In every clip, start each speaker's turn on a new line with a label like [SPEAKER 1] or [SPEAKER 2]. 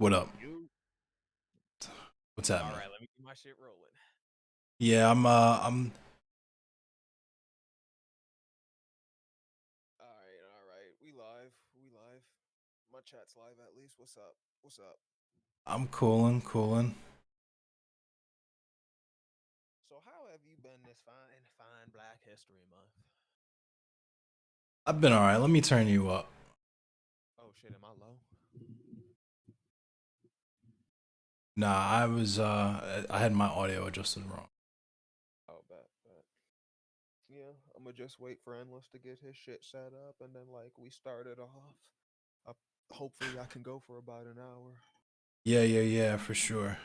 [SPEAKER 1] What up?
[SPEAKER 2] You.
[SPEAKER 1] What's
[SPEAKER 2] All
[SPEAKER 1] happening?
[SPEAKER 2] right, let me get my shit rolling.
[SPEAKER 1] Yeah, I'm
[SPEAKER 2] All right. We live. We live. My chat's live at least. What's up? What's up?
[SPEAKER 1] I'm cooling.
[SPEAKER 2] So how have you been this fine Black History Month?
[SPEAKER 1] I've been all right. Let me turn you up.
[SPEAKER 2] Oh shit, am I low?
[SPEAKER 1] Nah, I had my audio adjusted wrong.
[SPEAKER 2] Oh, bet. Yeah, I'm gonna just wait for Endless to get his shit set up, and then like we started off. Hopefully, I can go for about an hour.
[SPEAKER 1] Yeah, for sure.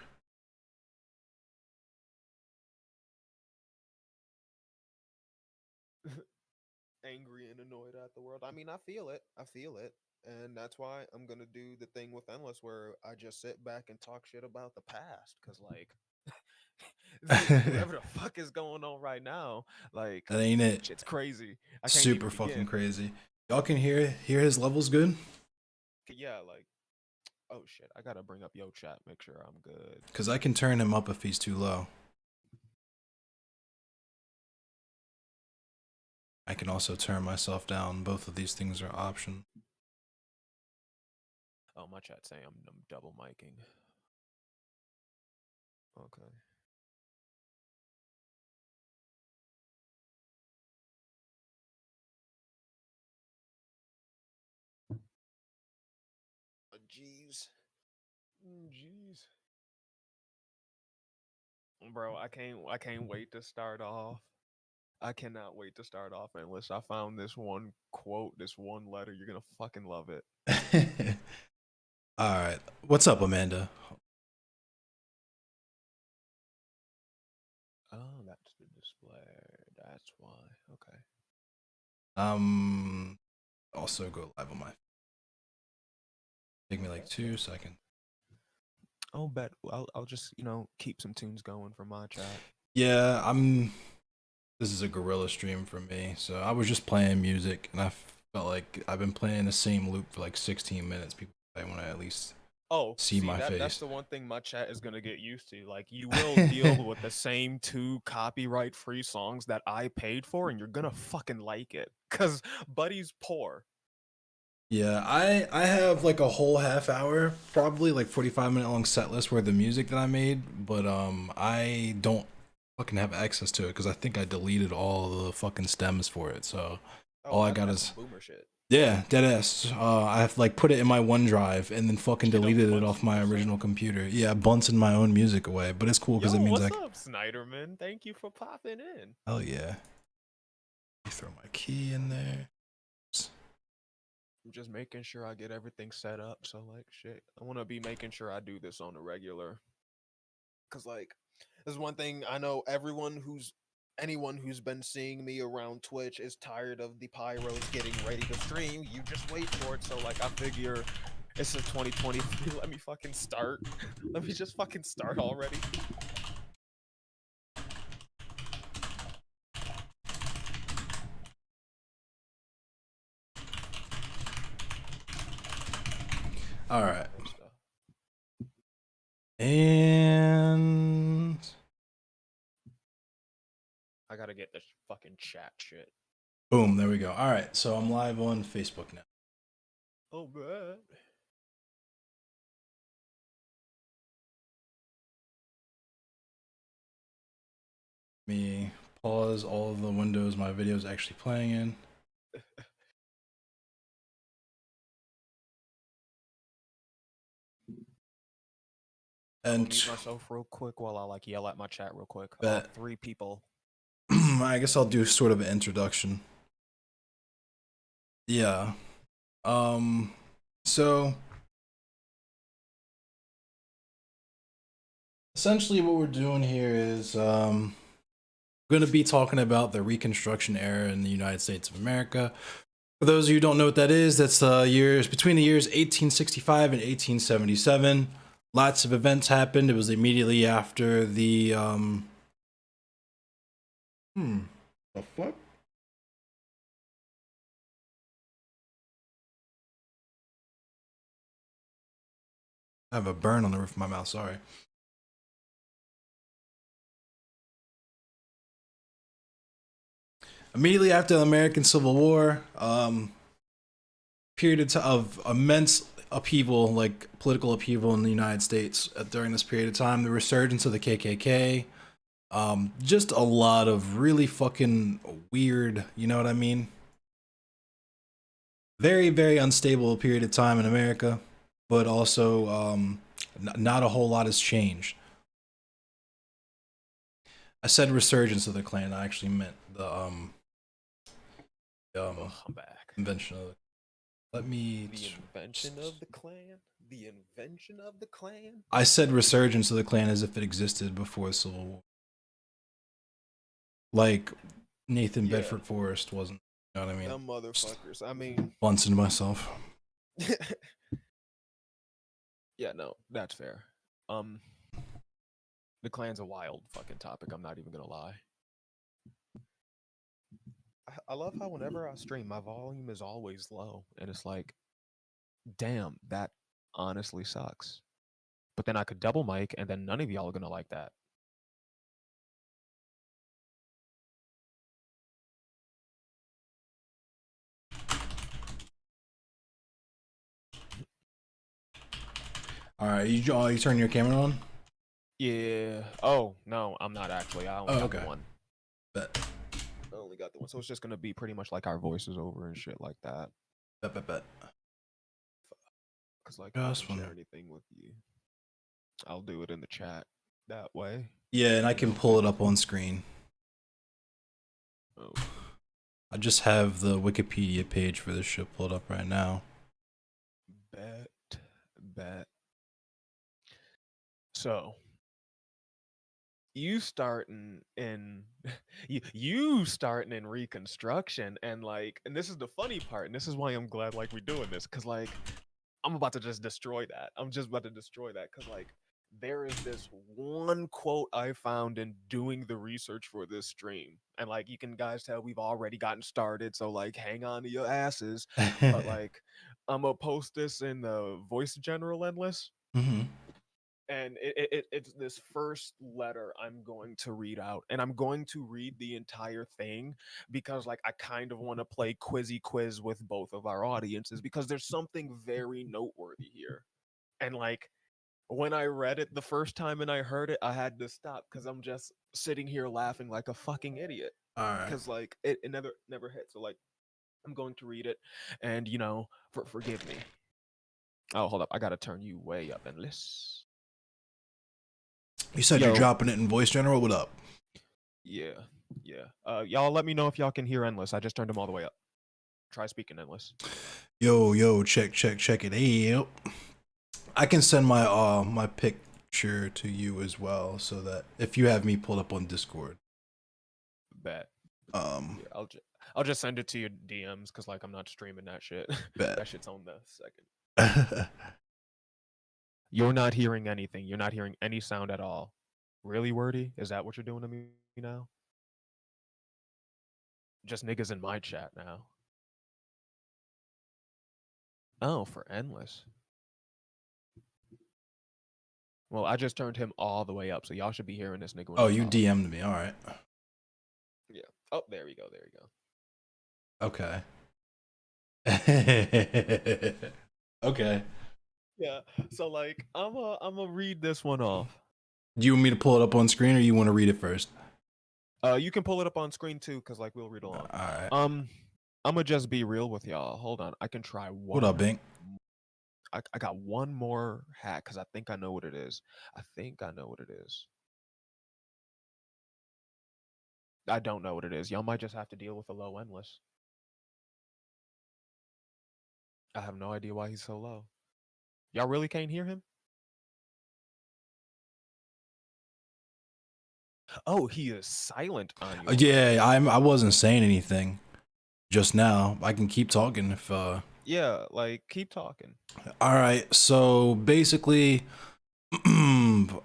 [SPEAKER 2] Angry and annoyed at the world. I mean, I feel it. I feel it. And that's why I'm gonna do the thing with Endless where I just sit back and talk shit about the past. Cause like whatever the fuck is going on right now, like
[SPEAKER 1] That ain't it.
[SPEAKER 2] shit's crazy. I can't even
[SPEAKER 1] Super fucking
[SPEAKER 2] begin.
[SPEAKER 1] crazy. Y'all can hear his levels good?
[SPEAKER 2] Yeah, like oh shit, I gotta bring up yo chat, make sure I'm good.
[SPEAKER 1] Cause I can turn him up if he's too low. I can also turn myself down. Both of these things are option.
[SPEAKER 2] Oh, my chat saying I'm double miking. Okay. Jeez. Jeez. Bro, I can't wait to start off. I cannot wait to start off Endless. I found this one quote, this one letter. You're gonna fucking love it.
[SPEAKER 1] All right. What's up, Amanda?
[SPEAKER 2] Oh, that's the display. That's why. Okay.
[SPEAKER 1] Um also go live on my take me
[SPEAKER 2] Oh,
[SPEAKER 1] like
[SPEAKER 2] bet,
[SPEAKER 1] 2 seconds.
[SPEAKER 2] Oh, bet. I'll just keep some tunes going for my chat.
[SPEAKER 1] Yeah, this is a guerrilla stream for me. So I was just playing music, and I felt like I've been playing the same loop for like 16 minutes. People want to at least
[SPEAKER 2] Oh,
[SPEAKER 1] see
[SPEAKER 2] see
[SPEAKER 1] my
[SPEAKER 2] that's
[SPEAKER 1] face.
[SPEAKER 2] the one thing my chat is gonna get used to. Like you will deal with the same two copyright free songs that I paid for, and you're gonna fucking like it. Cause Buddy's poor.
[SPEAKER 1] Yeah, I have like a whole half hour, probably like 45-minute long set list worth of music that I made, but I don't fucking have access to it because I think I deleted all the fucking stems for it. So
[SPEAKER 2] Oh,
[SPEAKER 1] all I
[SPEAKER 2] that
[SPEAKER 1] got
[SPEAKER 2] that's some
[SPEAKER 1] is
[SPEAKER 2] boomer shit.
[SPEAKER 1] yeah, dead ass. I have like put it in my OneDrive and then fucking
[SPEAKER 2] Straight up
[SPEAKER 1] deleted it off
[SPEAKER 2] Bunsen
[SPEAKER 1] my original
[SPEAKER 2] yourself.
[SPEAKER 1] computer. Yeah, bunting my own music away, but it's cool because it
[SPEAKER 2] Yo,
[SPEAKER 1] means
[SPEAKER 2] what's
[SPEAKER 1] like,
[SPEAKER 2] up, Snyderman? Thank you for popping in.
[SPEAKER 1] hell yeah. Throw my key in there.
[SPEAKER 2] I'm just making sure I get everything set up. So like shit. I wanna be making sure I do this on a regular. Cause like there's one thing I know anyone who's been seeing me around Twitch is tired of the pyros getting ready to stream. You just wait for it. So like I figure it's a 2023. Let me fucking start. Let me just fucking start already.
[SPEAKER 1] All right.
[SPEAKER 2] Good stuff.
[SPEAKER 1] And
[SPEAKER 2] I gotta get this fucking chat shit.
[SPEAKER 1] boom, there we go. All right, so I'm live on Facebook now.
[SPEAKER 2] Oh, bad.
[SPEAKER 1] Me pause all of the windows my video is actually playing in.
[SPEAKER 2] I'm gonna
[SPEAKER 1] And
[SPEAKER 2] mute myself real quick while I like yell at my chat real quick.
[SPEAKER 1] bet
[SPEAKER 2] 3 people.
[SPEAKER 1] I guess I'll do sort of an introduction. Yeah. Um so essentially what we're doing here is going to be talking about the Reconstruction Era in the United States of America. For those of you who don't know what that is, that's years between the years 1865 and 1877. Lots of events happened. It was immediately after the the fuck? I have a burn on the roof of my mouth. Sorry. Immediately after the American Civil War, period of immense upheaval, like political upheaval in the United States during this period of time, the resurgence of the KKK, just a lot of really fucking weird, you know what I mean? Very, very unstable period of time in America, but also not a whole lot has changed. I said resurgence of the Klan. I actually meant the
[SPEAKER 2] I'm back.
[SPEAKER 1] invention of it. Let me.
[SPEAKER 2] The invention of the Klan. The invention of the Klan.
[SPEAKER 1] I said resurgence of the Klan as if it existed before the Civil War. Like Nathan Bedford Forrest wasn't. You know what I mean?
[SPEAKER 2] Them motherfuckers. I mean,
[SPEAKER 1] Bunsen myself.
[SPEAKER 2] Yeah, no, that's fair. The Klan's a wild fucking topic. I'm not even gonna lie. I love how whenever I stream, my volume is always low, and it's like, damn, that honestly sucks. But then I could double mic, and then none of y'all are gonna like that.
[SPEAKER 1] All right, you turn your camera on?
[SPEAKER 2] Yeah. Oh no, I'm not actually. I only got the one.
[SPEAKER 1] Bet.
[SPEAKER 2] I only got the one, so it's just gonna be pretty much like our voices over and shit like that.
[SPEAKER 1] Bet.
[SPEAKER 2] Cause like I don't share anything with you. I'll do it in the chat that way.
[SPEAKER 1] Yeah, and I can pull it up on screen.
[SPEAKER 2] Oh.
[SPEAKER 1] I just have the Wikipedia page for this shit pulled up right now.
[SPEAKER 2] Bet. So you starting in Reconstruction, and this is the funny part, and this is why I'm glad like we're doing this, because like I'm about to just destroy that. I'm just about to destroy that, because like there is this one quote I found in doing the research for this stream, and like you can guys tell we've already gotten started, so like hang on to your asses. But like I'm gonna post this in the voice general endless. And it's this first letter I'm going to read out, and I'm going to read the entire thing because like I kind of want to play quizzy quiz with both of our audiences, because there's something very noteworthy here. And like when I read it the first time and I heard it, I had to stop because I'm just sitting here laughing like a fucking idiot.
[SPEAKER 1] All right.
[SPEAKER 2] Because like it never hit. So like I'm going to read it, and you know, forgive me. Oh, hold up, I gotta turn you way up endless.
[SPEAKER 1] You said you're dropping it in voice general. What up?
[SPEAKER 2] Yeah. Y'all let me know if y'all can hear endless. I just turned them all the way up. Try speaking endless.
[SPEAKER 1] Yo, check it. Hey, I can send my my picture to you as well, so that if you have me pulled up on Discord.
[SPEAKER 2] Bet. Yeah, I'll just send it to your DMs, because like I'm not streaming that shit.
[SPEAKER 1] Bet.
[SPEAKER 2] That shit's on the second. You're not hearing anything. You're not hearing any sound at all. Really, Wordy? Is that what you're doing to me now? Just niggas in my chat now. Oh, for endless. Well, I just turned him all the way up, so y'all should be hearing this nigga.
[SPEAKER 1] Oh, you DM'd me. All right.
[SPEAKER 2] Yeah. Oh, there we go.
[SPEAKER 1] Okay. Okay.
[SPEAKER 2] Yeah. So like I'm a read this one off.
[SPEAKER 1] Do you want me to pull it up on screen, or you want to read it first?
[SPEAKER 2] You can pull it up on screen too, because like we'll read along.
[SPEAKER 1] All right.
[SPEAKER 2] I'm gonna just be real with y'all. Hold on. I can try one.
[SPEAKER 1] What up, Bink?
[SPEAKER 2] I got one more hack, because I think I know what it is. I don't know what it is. Y'all might just have to deal with a low endless. I have no idea why he's so low. Y'all really can't hear him? Oh, he is silent on you.
[SPEAKER 1] Yeah, I wasn't saying anything just now. I can keep talking if
[SPEAKER 2] Yeah, like keep talking.
[SPEAKER 1] All right. So basically I'll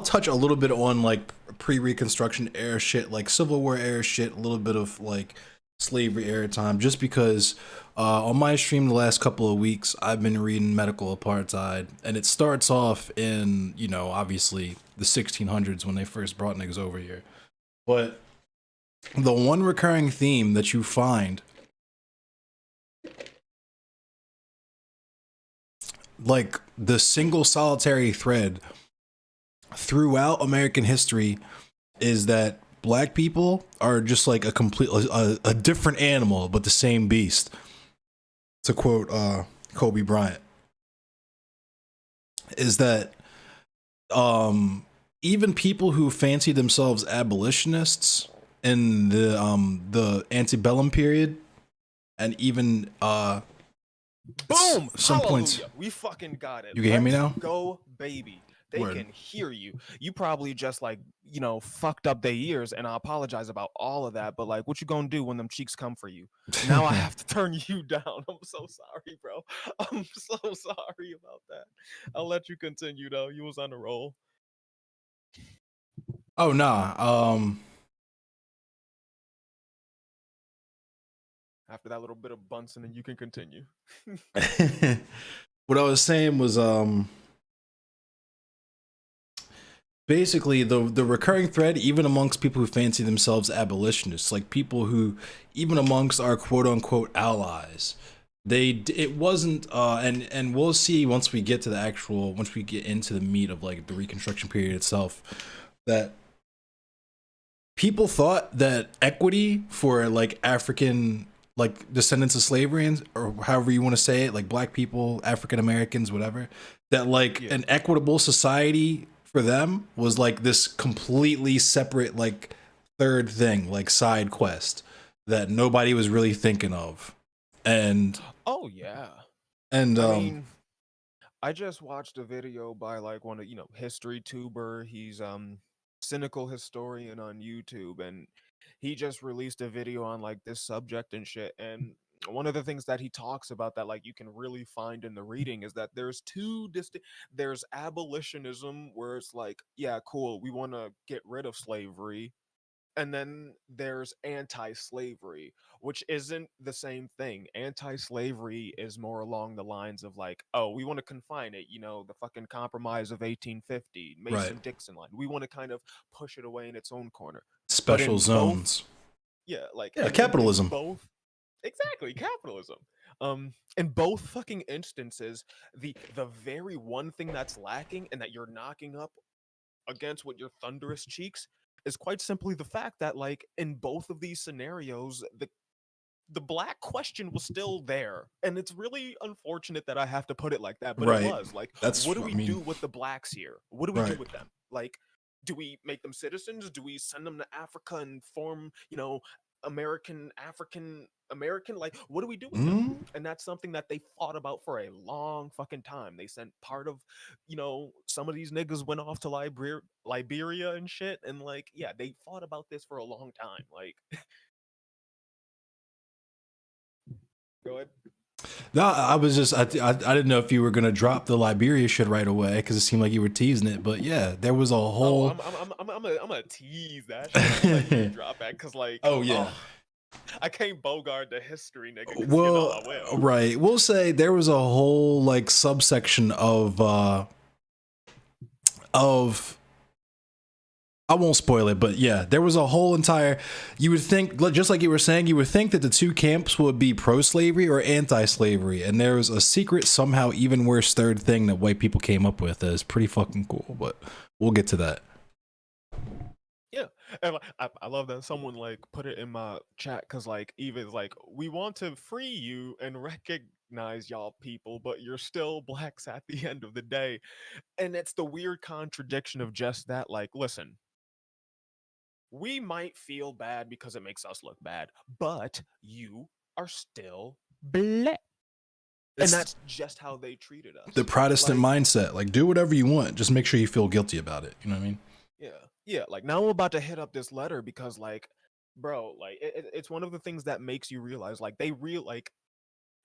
[SPEAKER 1] touch a little bit on like pre-Reconstruction era shit, like Civil War era shit, a little bit of like slavery era time, just because On my stream the last couple of weeks, I've been reading Medical Apartheid, and it starts off in, obviously the 1600s when they first brought niggas over here. But the one recurring theme that you find, like the single solitary thread throughout American history, is that black people are just like a different animal, but the same beast. To quote Kobe Bryant, is that even people who fancy themselves abolitionists in the antebellum period, and even
[SPEAKER 2] Boom!
[SPEAKER 1] some
[SPEAKER 2] Hallelujah.
[SPEAKER 1] points.
[SPEAKER 2] We fucking got it.
[SPEAKER 1] You can hear me now?
[SPEAKER 2] Go, baby. They
[SPEAKER 1] Word.
[SPEAKER 2] can hear you. You probably just like, fucked up their ears, and I apologize about all of that, but like what you gonna do when them cheeks come for you? Now I have to turn you down. I'm so sorry, bro. I'm so sorry about that. I'll let you continue though. You was on a roll.
[SPEAKER 1] Oh nah.
[SPEAKER 2] After that little bit of Bunsen, and you can continue.
[SPEAKER 1] What I was saying was basically the recurring thread, even amongst people who fancy themselves abolitionists, like people who, even amongst our quote unquote allies, it wasn't and we'll see once we get into the meat of like the Reconstruction period itself, that people thought that equity for like African, like descendants of slavery, or however you want to say it, like black people, African Americans, whatever, that like an equitable society for them was like this completely separate, like third thing, like side quest that nobody was really thinking of. And
[SPEAKER 2] Oh yeah.
[SPEAKER 1] and
[SPEAKER 2] I mean, I just watched a video by like one of history tuber. He's cynical historian on YouTube, and he just released a video on like this subject and shit. And one of the things that he talks about that like you can really find in the reading is that there's two distinct. There's abolitionism, where it's like, yeah, cool, we want to get rid of slavery, and then there's anti-slavery, which isn't the same thing. Anti-slavery is more along the lines of like, oh, we want to confine it, the fucking compromise of 1850,
[SPEAKER 1] right,
[SPEAKER 2] Mason-Dixon line. We want to kind of push it away in its own corner. But
[SPEAKER 1] special
[SPEAKER 2] in both,
[SPEAKER 1] zones,
[SPEAKER 2] yeah, like
[SPEAKER 1] yeah,
[SPEAKER 2] in
[SPEAKER 1] capitalism,
[SPEAKER 2] both, exactly, capitalism. In both fucking instances, the very one thing that's lacking and that you're knocking up against with your thunderous cheeks is quite simply the fact that like in both of these scenarios, the black question was still there. And it's really unfortunate that I have to put it like that, but it
[SPEAKER 1] right.
[SPEAKER 2] was like,
[SPEAKER 1] That's,
[SPEAKER 2] what do
[SPEAKER 1] I
[SPEAKER 2] we
[SPEAKER 1] mean,
[SPEAKER 2] do with the blacks here? What do we do
[SPEAKER 1] right.
[SPEAKER 2] with them? Like, do we make them citizens? Do we send them to Africa and form, African American? Like, what do we do with them?
[SPEAKER 1] Mm?
[SPEAKER 2] And that's something that they fought about for a long fucking time. They sent part of, some of these niggas went off to Liberia and shit. And like, yeah, they fought about this for a long time. Like, go ahead.
[SPEAKER 1] No, I was just I didn't know if you were gonna drop the Liberia shit right away because it seemed like you were teasing it. But yeah, there was a
[SPEAKER 2] Oh,
[SPEAKER 1] whole.
[SPEAKER 2] I'm gonna tease that shit. I'm gonna let you drop that because, like,
[SPEAKER 1] Oh yeah.
[SPEAKER 2] oh, I can't bogart the history, nigga, because
[SPEAKER 1] Well,
[SPEAKER 2] I will.
[SPEAKER 1] right. We'll say there was a whole like subsection of I won't spoil it, but yeah, there was a whole entire. You would think, just like you were saying, you would think that the two camps would be pro-slavery or anti-slavery, and there was a secret, somehow even worse third thing that white people came up with that is pretty fucking cool. But we'll get to that.
[SPEAKER 2] Yeah, and like, I love that someone like put it in my chat because like Eva's like, we want to free you and recognize y'all people, but you're still blacks at the end of the day, and it's the weird contradiction of just that. Like, listen, we might feel bad because it makes us look bad, but you are still black. And
[SPEAKER 1] It's
[SPEAKER 2] that's just how they treated
[SPEAKER 1] the
[SPEAKER 2] us.
[SPEAKER 1] Protestant
[SPEAKER 2] Like,
[SPEAKER 1] mindset. Like, do whatever you want, just make sure you feel guilty about it. You know what I mean?
[SPEAKER 2] yeah, yeah. Like now I'm about to hit up this letter because, like, bro, like it's one of the things that makes you realize, like, like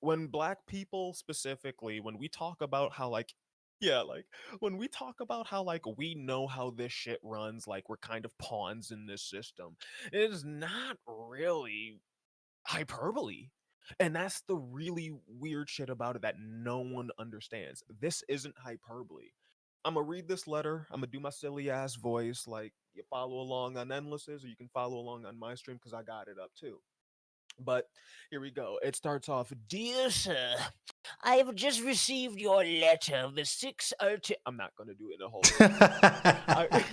[SPEAKER 2] when black people specifically, when we talk about how, like, yeah, like when we talk about how, like, we know how this shit runs, like we're kind of pawns in this system, it is not really hyperbole. And that's the really weird shit about it that no one understands. This isn't hyperbole. I'm gonna read this letter. I'm gonna do my silly ass voice, like you follow along on Endless's, or you can follow along on my stream because I got it up too. But here we go. It starts off, dear sir, I have just received your letter of the I'm not going to do it in a whole voice.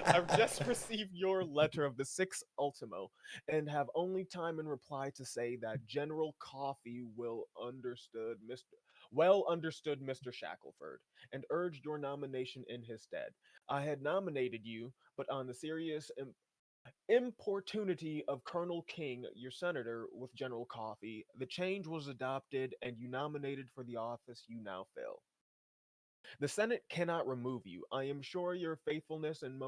[SPEAKER 2] I've just received your letter of the 6th Ultimo and have only time in reply to say that General Coffee well understood Mr. Shackelford and urged your nomination in his stead. I had nominated you, but on the serious importunity of Colonel King, your senator, with General Coffee, the change was adopted and you nominated for the office you now fill. The Senate cannot remove you. I am sure your faithfulness and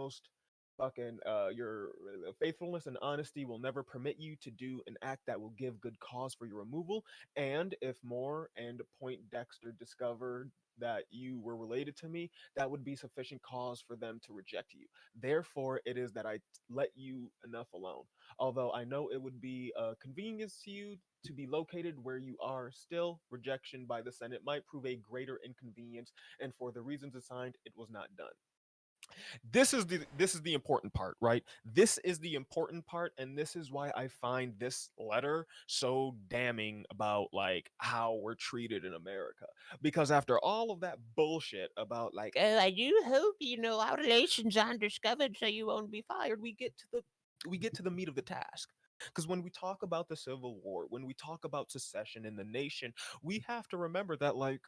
[SPEAKER 2] faithfulness and honesty will never permit you to do an act that will give good cause for your removal. And if Moore and Point Dexter discovered that you were related to me, that would be sufficient cause for them to reject you. Therefore, it is that I let you enough alone. Although I know it would be a convenience to you to be located where you are, still rejection by the Senate might prove a greater inconvenience, and for the reasons assigned, it was not done. This is the important part, right? This is the important part, and this is why I find this letter so damning about like how we're treated in America. Because after all of that bullshit about like, oh, I do hope our relations aren't discovered so you won't be fired, we get to the meat of the task. Because when we talk about the Civil War, when we talk about secession in the nation, we have to remember that like,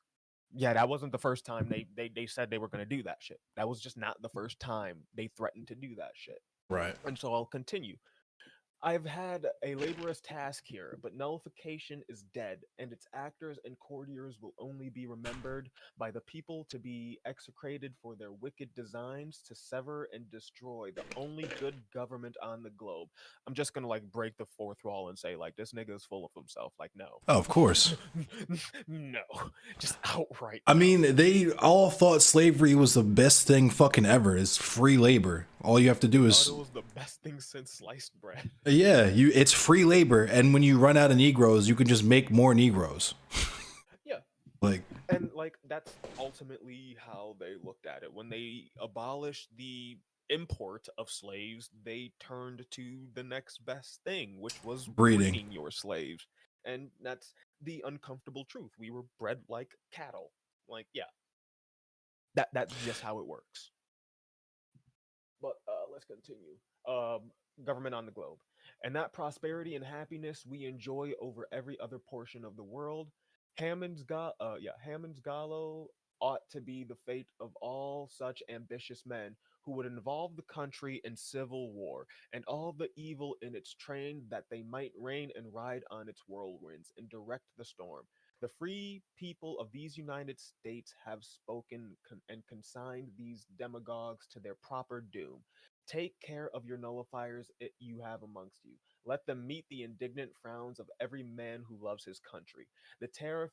[SPEAKER 2] yeah, that wasn't the first time they said they were going to do that shit. That was just not the first time they threatened to do that shit.
[SPEAKER 1] Right.
[SPEAKER 2] And so I'll continue. I've had a laborious task here, but nullification is dead, and its actors and courtiers will only be remembered by the people to be execrated for their wicked designs to sever and destroy the only good government on the globe. I'm just gonna like break the fourth wall and say like this nigga is full of himself. Like no,
[SPEAKER 1] Oh, of course.
[SPEAKER 2] no, just outright.
[SPEAKER 1] I
[SPEAKER 2] No.
[SPEAKER 1] mean, they all thought slavery was the best thing fucking ever. It's free labor. All you have to do
[SPEAKER 2] Thought
[SPEAKER 1] is
[SPEAKER 2] it was the best thing since sliced bread.
[SPEAKER 1] yeah, it's free labor, and when you run out of Negroes, you can just make more Negroes.
[SPEAKER 2] Yeah.
[SPEAKER 1] Like,
[SPEAKER 2] And like that's ultimately how they looked at it. When they abolished the import of slaves, they turned to the next best thing, which was
[SPEAKER 1] breeding.
[SPEAKER 2] breeding your slaves. And that's the uncomfortable truth. We were bred like cattle. Like, yeah. That's just how it works. But let's continue. Government on the globe. And that prosperity and happiness we enjoy over every other portion of the world. Hammond's Gallo ought to be the fate of all such ambitious men who would involve the country in civil war and all the evil in its train that they might reign and ride on its whirlwinds and direct the storm. The free people of these United States have spoken and consigned these demagogues to their proper doom. Take care of your nullifiers you have amongst you. Let them meet the indignant frowns of every man who loves his country. The tariff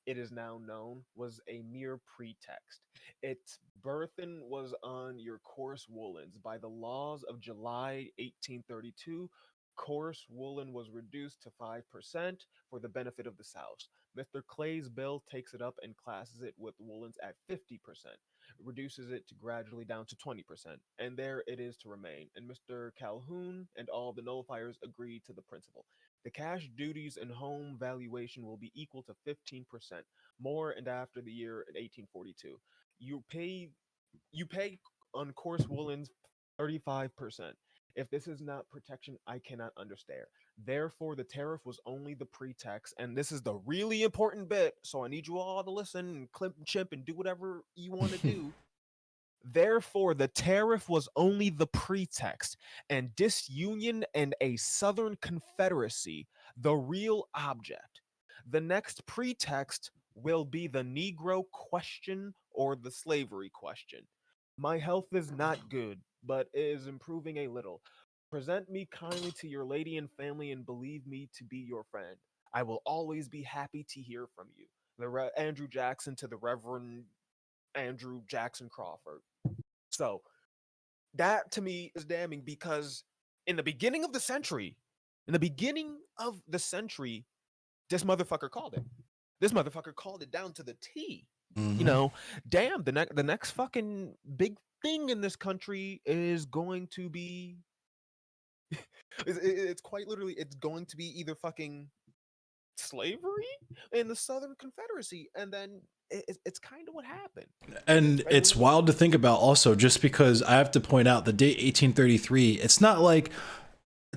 [SPEAKER 2] it is now known, was a mere pretext. Its burthen was on your coarse woolens. By the laws of July 1832, coarse woolen was reduced to 5% for the benefit of the South. Mr. Clay's bill takes it up and classes it with woolens at 50%, reduces it to gradually down to 20%, and there it is to remain. And Mr. Calhoun and all the nullifiers agree to the principle. The cash duties and home valuation will be equal to 15% more and after the year in 1842. You pay on coarse woolens 35%. If this is not protection, I cannot understand. Therefore, the tariff was only the pretext, and this is the really important bit. So I need you all to listen and clip and chip and do whatever you want to do. Therefore, the tariff was only the pretext, and disunion and a Southern Confederacy, the real object. The next pretext will be the Negro question or the slavery question. My health is not good, but is improving a little. Present me kindly to your lady and family and believe me to be your friend. I will always be happy to hear from you. Andrew Jackson to the Reverend Andrew Jackson Crawford. So that to me is damning because in the beginning of the century, in the beginning of the century, This motherfucker called it. This motherfucker called it down to the T. You
[SPEAKER 1] Mm-hmm.
[SPEAKER 2] know, damn, the next fucking big thing in this country is going to be it's quite literally it's going to be either fucking slavery in the Southern Confederacy, and then it's kind of what happened.
[SPEAKER 1] And
[SPEAKER 2] And
[SPEAKER 1] it's wild to think about also, just because I have to point out the date 1833. It's not like,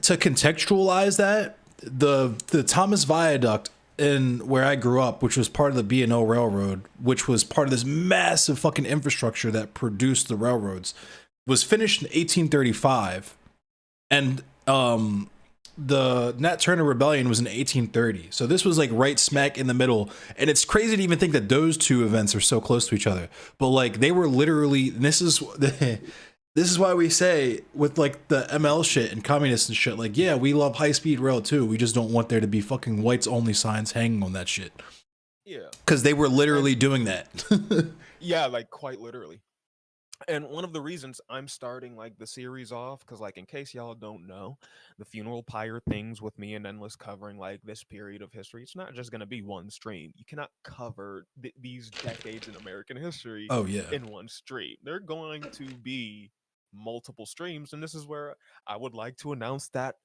[SPEAKER 1] to contextualize that, the Thomas Viaduct in where I grew up, which was part of the B&O Railroad, which was part of this massive fucking infrastructure that produced the railroads, was finished in 1835, and the Nat Turner Rebellion was in 1830. So this was like right smack in the middle. And it's crazy to even think that those two events are so close to each other. But like they were literally, and this is this is why we say with like the ML shit and communists and shit, like, yeah, we love high speed rail too. We just don't want there to be fucking whites only signs hanging on that shit.
[SPEAKER 2] yeah,
[SPEAKER 1] Because they were literally doing that.
[SPEAKER 2] yeah, like quite literally. And one of the reasons I'm starting like the series off, because like in case y'all don't know, the funeral pyre things with me and Endless covering like this period of history, it's not just gonna be one stream. You cannot cover these decades in American history
[SPEAKER 1] Oh yeah.
[SPEAKER 2] in one stream. They're going to be multiple streams, and this is where I would like to announce that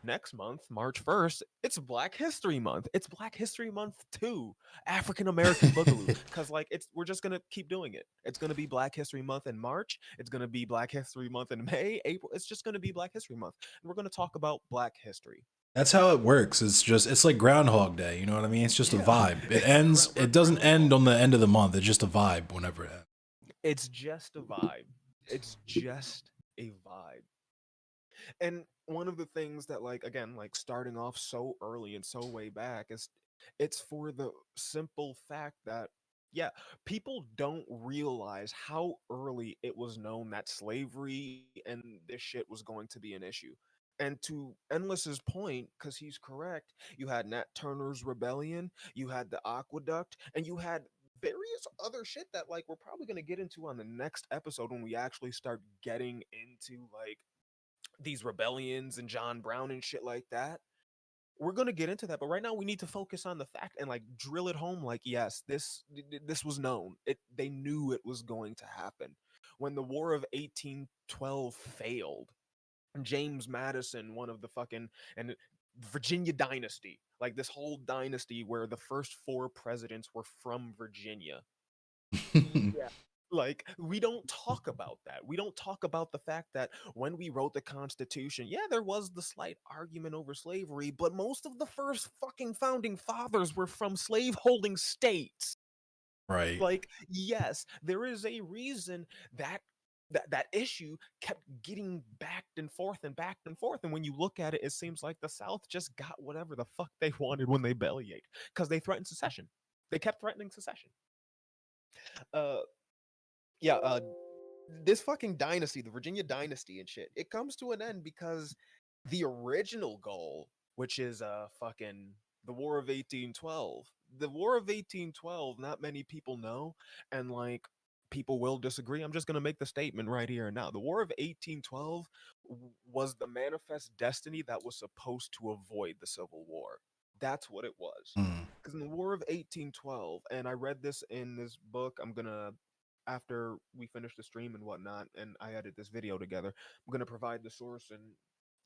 [SPEAKER 2] next month, March 1st, it's Black History Month. It's Black History Month 2, African American Boogaloo. Because like we're just gonna keep doing it. It's gonna be Black History Month in March. It's gonna be Black History Month in May, April. It's just gonna be Black History Month. And we're gonna talk about Black history.
[SPEAKER 1] That's how it works. It's like Groundhog Day. You know what I mean? It's just a
[SPEAKER 2] Yeah.
[SPEAKER 1] vibe. It ends. It doesn't end on the end of the month. It's just a vibe whenever it ends.
[SPEAKER 2] It's just a vibe. It's just a vibe. And one of the things that like again like starting off so early and so way back is it's for the simple fact that yeah, people don't realize how early it was known that slavery and this shit was going to be an issue. And to Endless's point, because he's correct, you had Nat Turner's rebellion, you had the aqueduct, and you had various other shit that like we're probably going to get into on the next episode when we actually start getting into like these rebellions and John Brown and shit like that. We're gonna get into that, but right now we need to focus on the fact and like drill it home. Like, yes, this was known. They knew it was going to happen. When the War of 1812 failed, James Madison, one of the fucking and Virginia dynasty, like this whole dynasty where the first four presidents were from Virginia. Yeah. Like, we don't talk about that. We don't talk about the fact that when we wrote the Constitution, yeah, there was the slight argument over slavery, but most of the first fucking founding fathers were from slaveholding states.
[SPEAKER 1] Right.
[SPEAKER 2] Like, yes, there is a reason that that issue kept getting backed and forth and backed and forth. And when you look at it, it seems like the South just got whatever the fuck they wanted when they bellyached because they threatened secession. They kept threatening secession. Uh, yeah, this fucking dynasty, the Virginia dynasty and shit, it comes to an end because the original goal, which is fucking the War of 1812. The War of 1812, not many people know, and like people will disagree. I'm just gonna make the statement right here and now. The War of 1812 was the manifest destiny that was supposed to avoid the Civil War. That's what it was.
[SPEAKER 1] Mm.
[SPEAKER 2] Because in the War of 1812, and I read this in this book, I'm gonna after we finish the stream and whatnot, and I edit this video together, I'm gonna provide the source and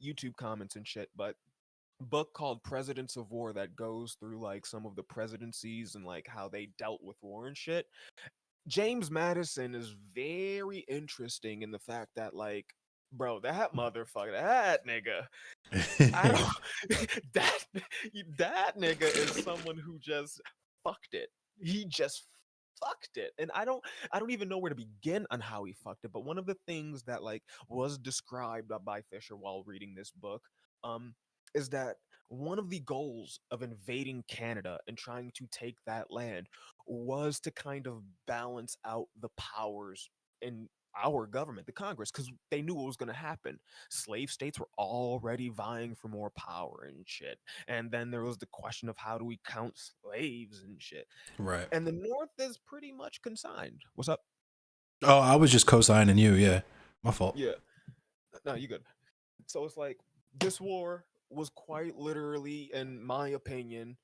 [SPEAKER 2] YouTube comments and shit. But book called Presidents of War that goes through like some of the presidencies and like how they dealt with war and shit. James Madison is very interesting in the fact that like, bro, that motherfucker, that nigga, I don't that that nigga is someone who just fucked it. He just fucked it. And I don't even know where to begin on how he fucked it. But one of the things that like was described by Fisher while reading this book um is that one of the goals of invading Canada and trying to take that land was to kind of balance out the powers in our government, the Congress, because they knew what was going to happen. Slave states were already vying for more power and shit. And then there was the question of how do we count slaves and shit.
[SPEAKER 1] Right.
[SPEAKER 2] And the North is pretty much consigned. What's up?
[SPEAKER 1] Oh, I was just co-signing you. Yeah, my fault.
[SPEAKER 2] Yeah. No, you good. So it's like this war was quite literally, in my opinion,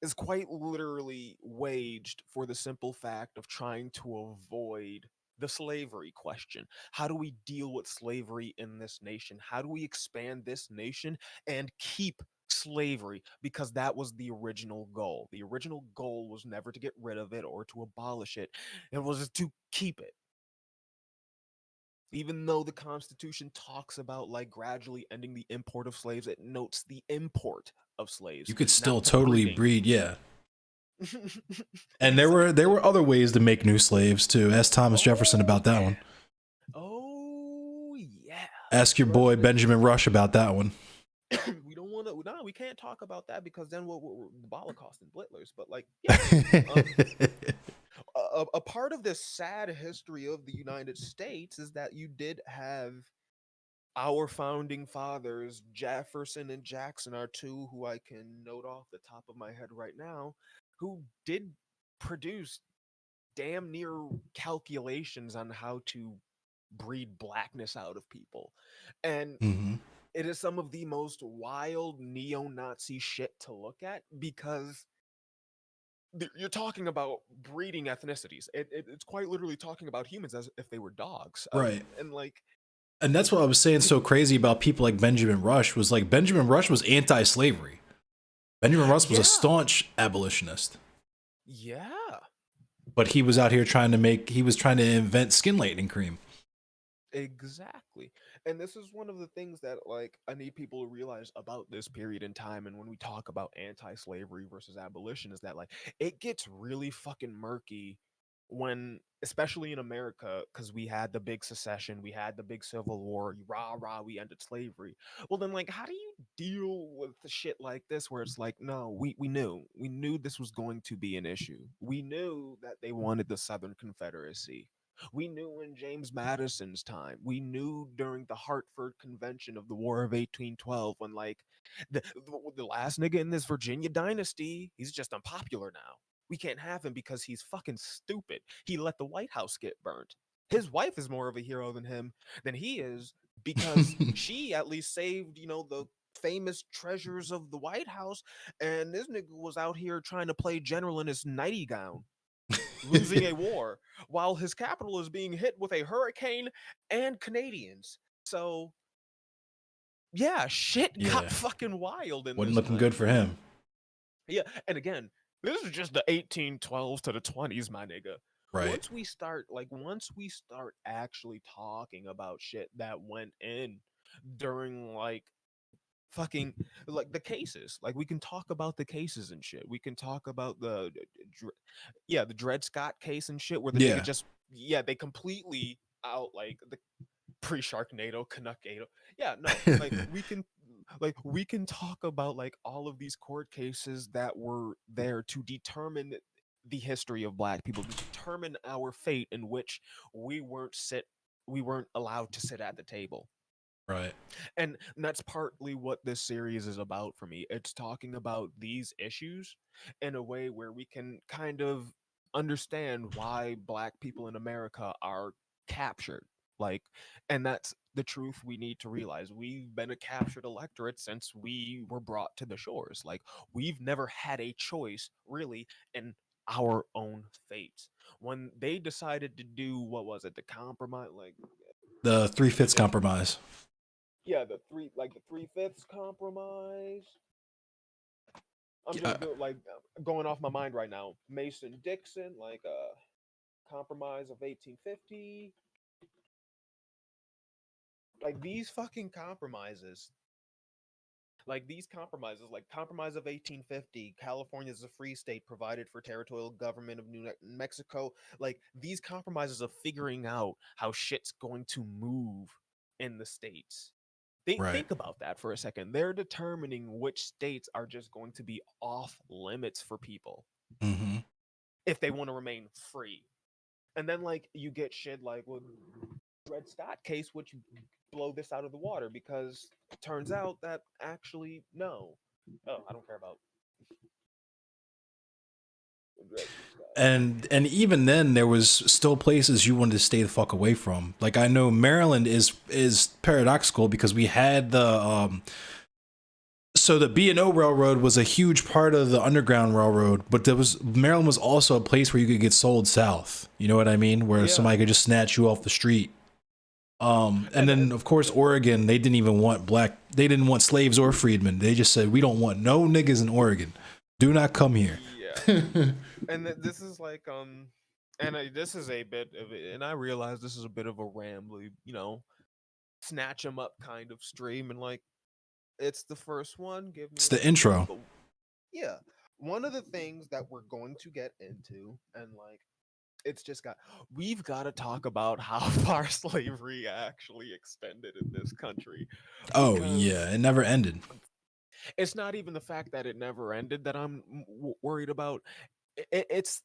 [SPEAKER 2] is quite literally waged for the simple fact of trying to avoid the slavery question. How do we deal with slavery in this nation? How do we expand this nation and keep slavery? Because that was the original goal. The original goal was never to get rid of it or to abolish it, it was to keep it. Even though the Constitution talks about like gradually ending the import of slaves, it notes the import of slaves,
[SPEAKER 1] You could still
[SPEAKER 2] not the
[SPEAKER 1] totally
[SPEAKER 2] breeding.
[SPEAKER 1] breed, yeah. And
[SPEAKER 2] Exactly.
[SPEAKER 1] there were other ways to make new slaves too. Ask Thomas Jefferson
[SPEAKER 2] Oh
[SPEAKER 1] about that
[SPEAKER 2] yeah.
[SPEAKER 1] one.
[SPEAKER 2] Oh yeah.
[SPEAKER 1] Ask your boy
[SPEAKER 2] President.
[SPEAKER 1] Benjamin Rush about that one.
[SPEAKER 2] We don't want to. No, we can't talk about that because then we're the Holocaust and Blitlers. But like, yeah. Um, a part of this sad history of the United States is that you did have our founding fathers, Jefferson and Jackson, are two who I can note off the top of my head right now, who did produce damn near calculations on how to breed blackness out of people. And
[SPEAKER 1] Hmm.
[SPEAKER 2] it is some of the most wild neo-Nazi shit to look at because you're talking about breeding ethnicities. It's quite literally talking about humans as if they were dogs.
[SPEAKER 1] Right.
[SPEAKER 2] And like,
[SPEAKER 1] And that's what I was saying so crazy about people like Benjamin Rush was like Benjamin Rush was anti-slavery. Benjamin Rush was a
[SPEAKER 2] yeah,
[SPEAKER 1] staunch abolitionist,
[SPEAKER 2] yeah.
[SPEAKER 1] but he was out here he was trying to invent skin lightening cream.
[SPEAKER 2] Exactly. And this is one of the things that like I need people to realize about this period in time and when we talk about anti-slavery versus abolition is that like it gets really fucking murky when especially in America cuz we had the big secession, we had the big civil war, rah rah we ended slavery. Well then like how do you deal with the shit like this where it's like no, we knew this was going to be an issue. We knew that they wanted the Southern Confederacy. We knew in James Madison's time. We knew during the Hartford Convention of the War of 1812 when like the last nigga in this Virginia dynasty, he's just unpopular now. We can't have him because he's fucking stupid. He let the White House get burnt. His wife is more of a hero than he is because she at least saved, the famous treasures of the White House and this nigga was out here trying to play general in his nighty gown losing a war while his capital is being hit with a hurricane and Canadians. So, yeah, shit got
[SPEAKER 1] Yeah,
[SPEAKER 2] fucking wild in
[SPEAKER 1] wasn't
[SPEAKER 2] this
[SPEAKER 1] looking good
[SPEAKER 2] time.
[SPEAKER 1] for him.
[SPEAKER 2] Yeah, and again, this is just the 1812s to the 20s, my nigga.
[SPEAKER 1] Right.
[SPEAKER 2] Once we start actually talking about shit that went in during like fucking like the cases. Like we can talk about the cases and shit. We can talk about the Dred Scott case and shit where the nigga
[SPEAKER 1] Yeah.
[SPEAKER 2] just they completely out like the pre-Sharknado, Canuckado. Yeah, no, we can talk about like all of these court cases that were there to determine the history of black people, to determine our fate in which we weren't allowed to sit at the table.
[SPEAKER 1] Right.
[SPEAKER 2] And that's partly what this series is about for me. It's talking about these issues in a way where we can kind of understand why black people in America are captured. Like, and that's the truth we need to realize. We've been a captured electorate since we were brought to the shores. Like, we've never had a choice, really, in our own fate. When they decided to do, what was it, the compromise? Like,
[SPEAKER 1] The three
[SPEAKER 2] I
[SPEAKER 1] fifths
[SPEAKER 2] forget
[SPEAKER 1] compromise.
[SPEAKER 2] the 3/5 compromise. I'm
[SPEAKER 1] Yeah,
[SPEAKER 2] just going off my mind right now. Mason Dixon, compromise of 1850. Like these fucking compromises. Like compromise of 1850, California is a free state provided for territorial government of New Mexico. Like these compromises of figuring out how shit's going to move in the states.
[SPEAKER 1] right.
[SPEAKER 2] Think about that for a second. They're determining which states are just going to be off limits for people
[SPEAKER 1] Hmm.
[SPEAKER 2] if they want to remain free. And then like you get shit like with Dred Scott case, which blow this out of the water because it turns out that actually no. Oh, I don't care about Dred Scott.
[SPEAKER 1] And even then there was still places you wanted to stay the fuck away from. Like I know Maryland is paradoxical because we had the So the B&O Railroad was a huge part of the Underground Railroad, but Maryland was also a place where you could get sold south. You know what I mean? Where somebody could just snatch you off the street. And then of course Oregon, they didn't want slaves or freedmen. They just said, we don't want no niggas in Oregon. Do not come here.
[SPEAKER 2] Yeah. And this is like this is a bit of it, and I realize this is a bit of a rambly, snatch 'em up kind of stream, and like it's the first one.
[SPEAKER 1] It's the intro.
[SPEAKER 2] But yeah, one of the things that we're going to get into, and like we've got to talk about how far slavery actually extended in this country.
[SPEAKER 1] Oh yeah, it never ended.
[SPEAKER 2] It's not even the fact that it never ended that I'm worried about. It's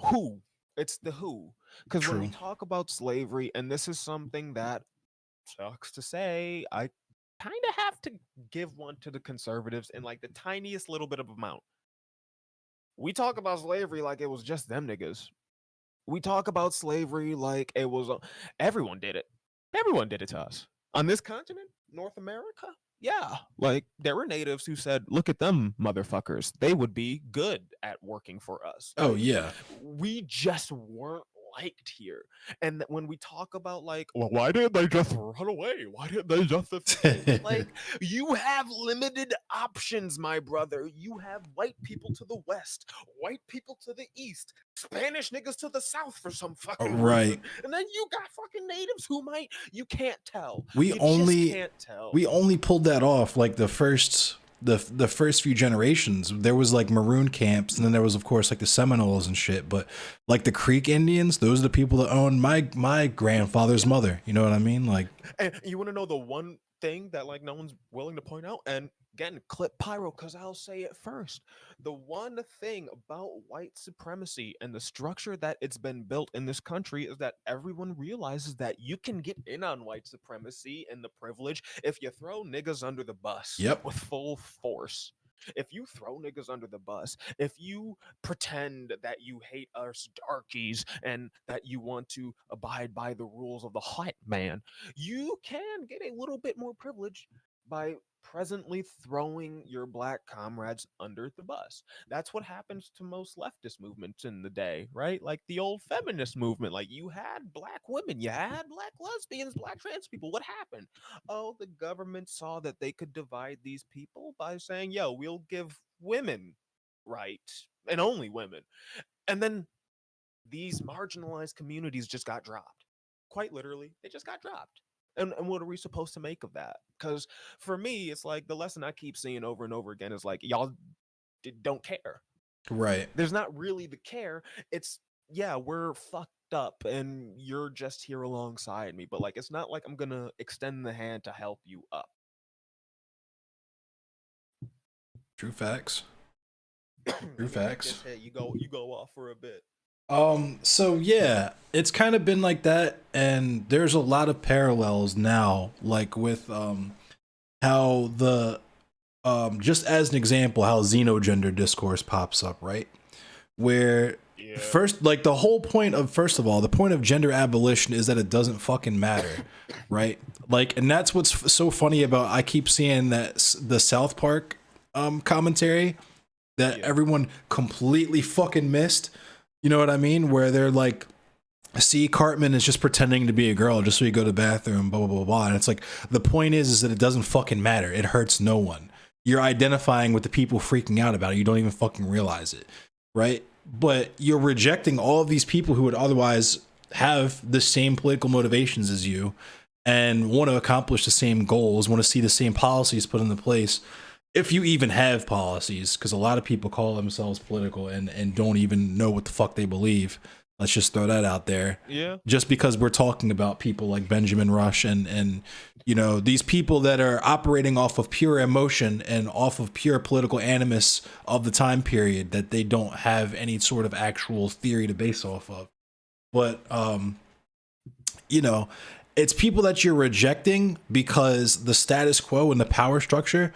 [SPEAKER 2] who. It's the who. Because when we talk about slavery, and this is something that sucks to say, I kind of have to give one to the conservatives in like the tiniest little bit of amount. We talk about slavery like it was just them niggas. We talk about slavery like it was everyone did it. Everyone did it to us. On this continent, North America, yeah. Like there were natives who said, look at them motherfuckers. They would be good at working for us.
[SPEAKER 1] Oh yeah.
[SPEAKER 2] We just weren't liked here. And when we talk about like, well, why did they just run away? Why did they just escape? Like, you have limited options, my brother. You have white people to the west, white people to the east, Spanish niggas to the south for some fucking reason. And then you got fucking natives who you can't tell.
[SPEAKER 1] We only pulled that off like the first few generations. There was like maroon camps, and then there was of course like the Seminoles and shit, but like the Creek Indians, those are the people that owned my grandfather's mother, you know what I mean? Like,
[SPEAKER 2] and you want to know the one thing that like no one's willing to point out, and again, clip Pyro because I'll say it first. The one thing about white supremacy and the structure that it's been built in this country is that everyone realizes that you can get in on white supremacy and the privilege if you throw niggas under the bus with full force. If you throw niggas under the bus, if you pretend that you hate us darkies and that you want to abide by the rules of the white man, you can get a little bit more privilege by presently throwing your black comrades under the bus. That's what happens to most leftist movements in the day, right? Like the old feminist movement, like you had black women, you had black lesbians, black trans people. What happened? Oh, the government saw that they could divide these people by saying, yo, we'll give women rights and only women. And then these marginalized communities just got dropped. Quite literally, they just got dropped. And what are we supposed to make of that? Because for me, it's like the lesson I keep seeing over and over again is like, y'all don't care.
[SPEAKER 1] Right.
[SPEAKER 2] There's not really the care. It's, yeah, we're fucked up and you're just here alongside me. But like, it's not like I'm going to extend the hand to help you up.
[SPEAKER 1] True facts. True facts.
[SPEAKER 2] You go off for a bit.
[SPEAKER 1] So yeah, it's kind of been like that, and there's a lot of parallels now, like with how the just as an example, how xenogender discourse pops up, right? Where first, like the whole point of the point of gender abolition is that it doesn't fucking matter, right? Like, and that's what's so funny about, I keep seeing that the South Park commentary that everyone completely fucking missed. You know what I mean? Where they're like, see, Cartman is just pretending to be a girl just so you go to the bathroom, blah, blah, blah, blah. And it's like, the point is that it doesn't fucking matter. It hurts no one. You're identifying with the people freaking out about it. You don't even fucking realize it, right? But you're rejecting all of these people who would otherwise have the same political motivations as you and want to accomplish the same goals, want to see the same policies put into place. If you even have policies, because a lot of people call themselves political and don't even know what the fuck they believe. Let's just throw that out there.
[SPEAKER 2] Yeah.
[SPEAKER 1] Just because we're talking about people like Benjamin Rush and you know, these people that are operating off of pure emotion and off of pure political animus of the time period, that they don't have any sort of actual theory to base off of. But you know, it's people that you're rejecting because the status quo and the power structure,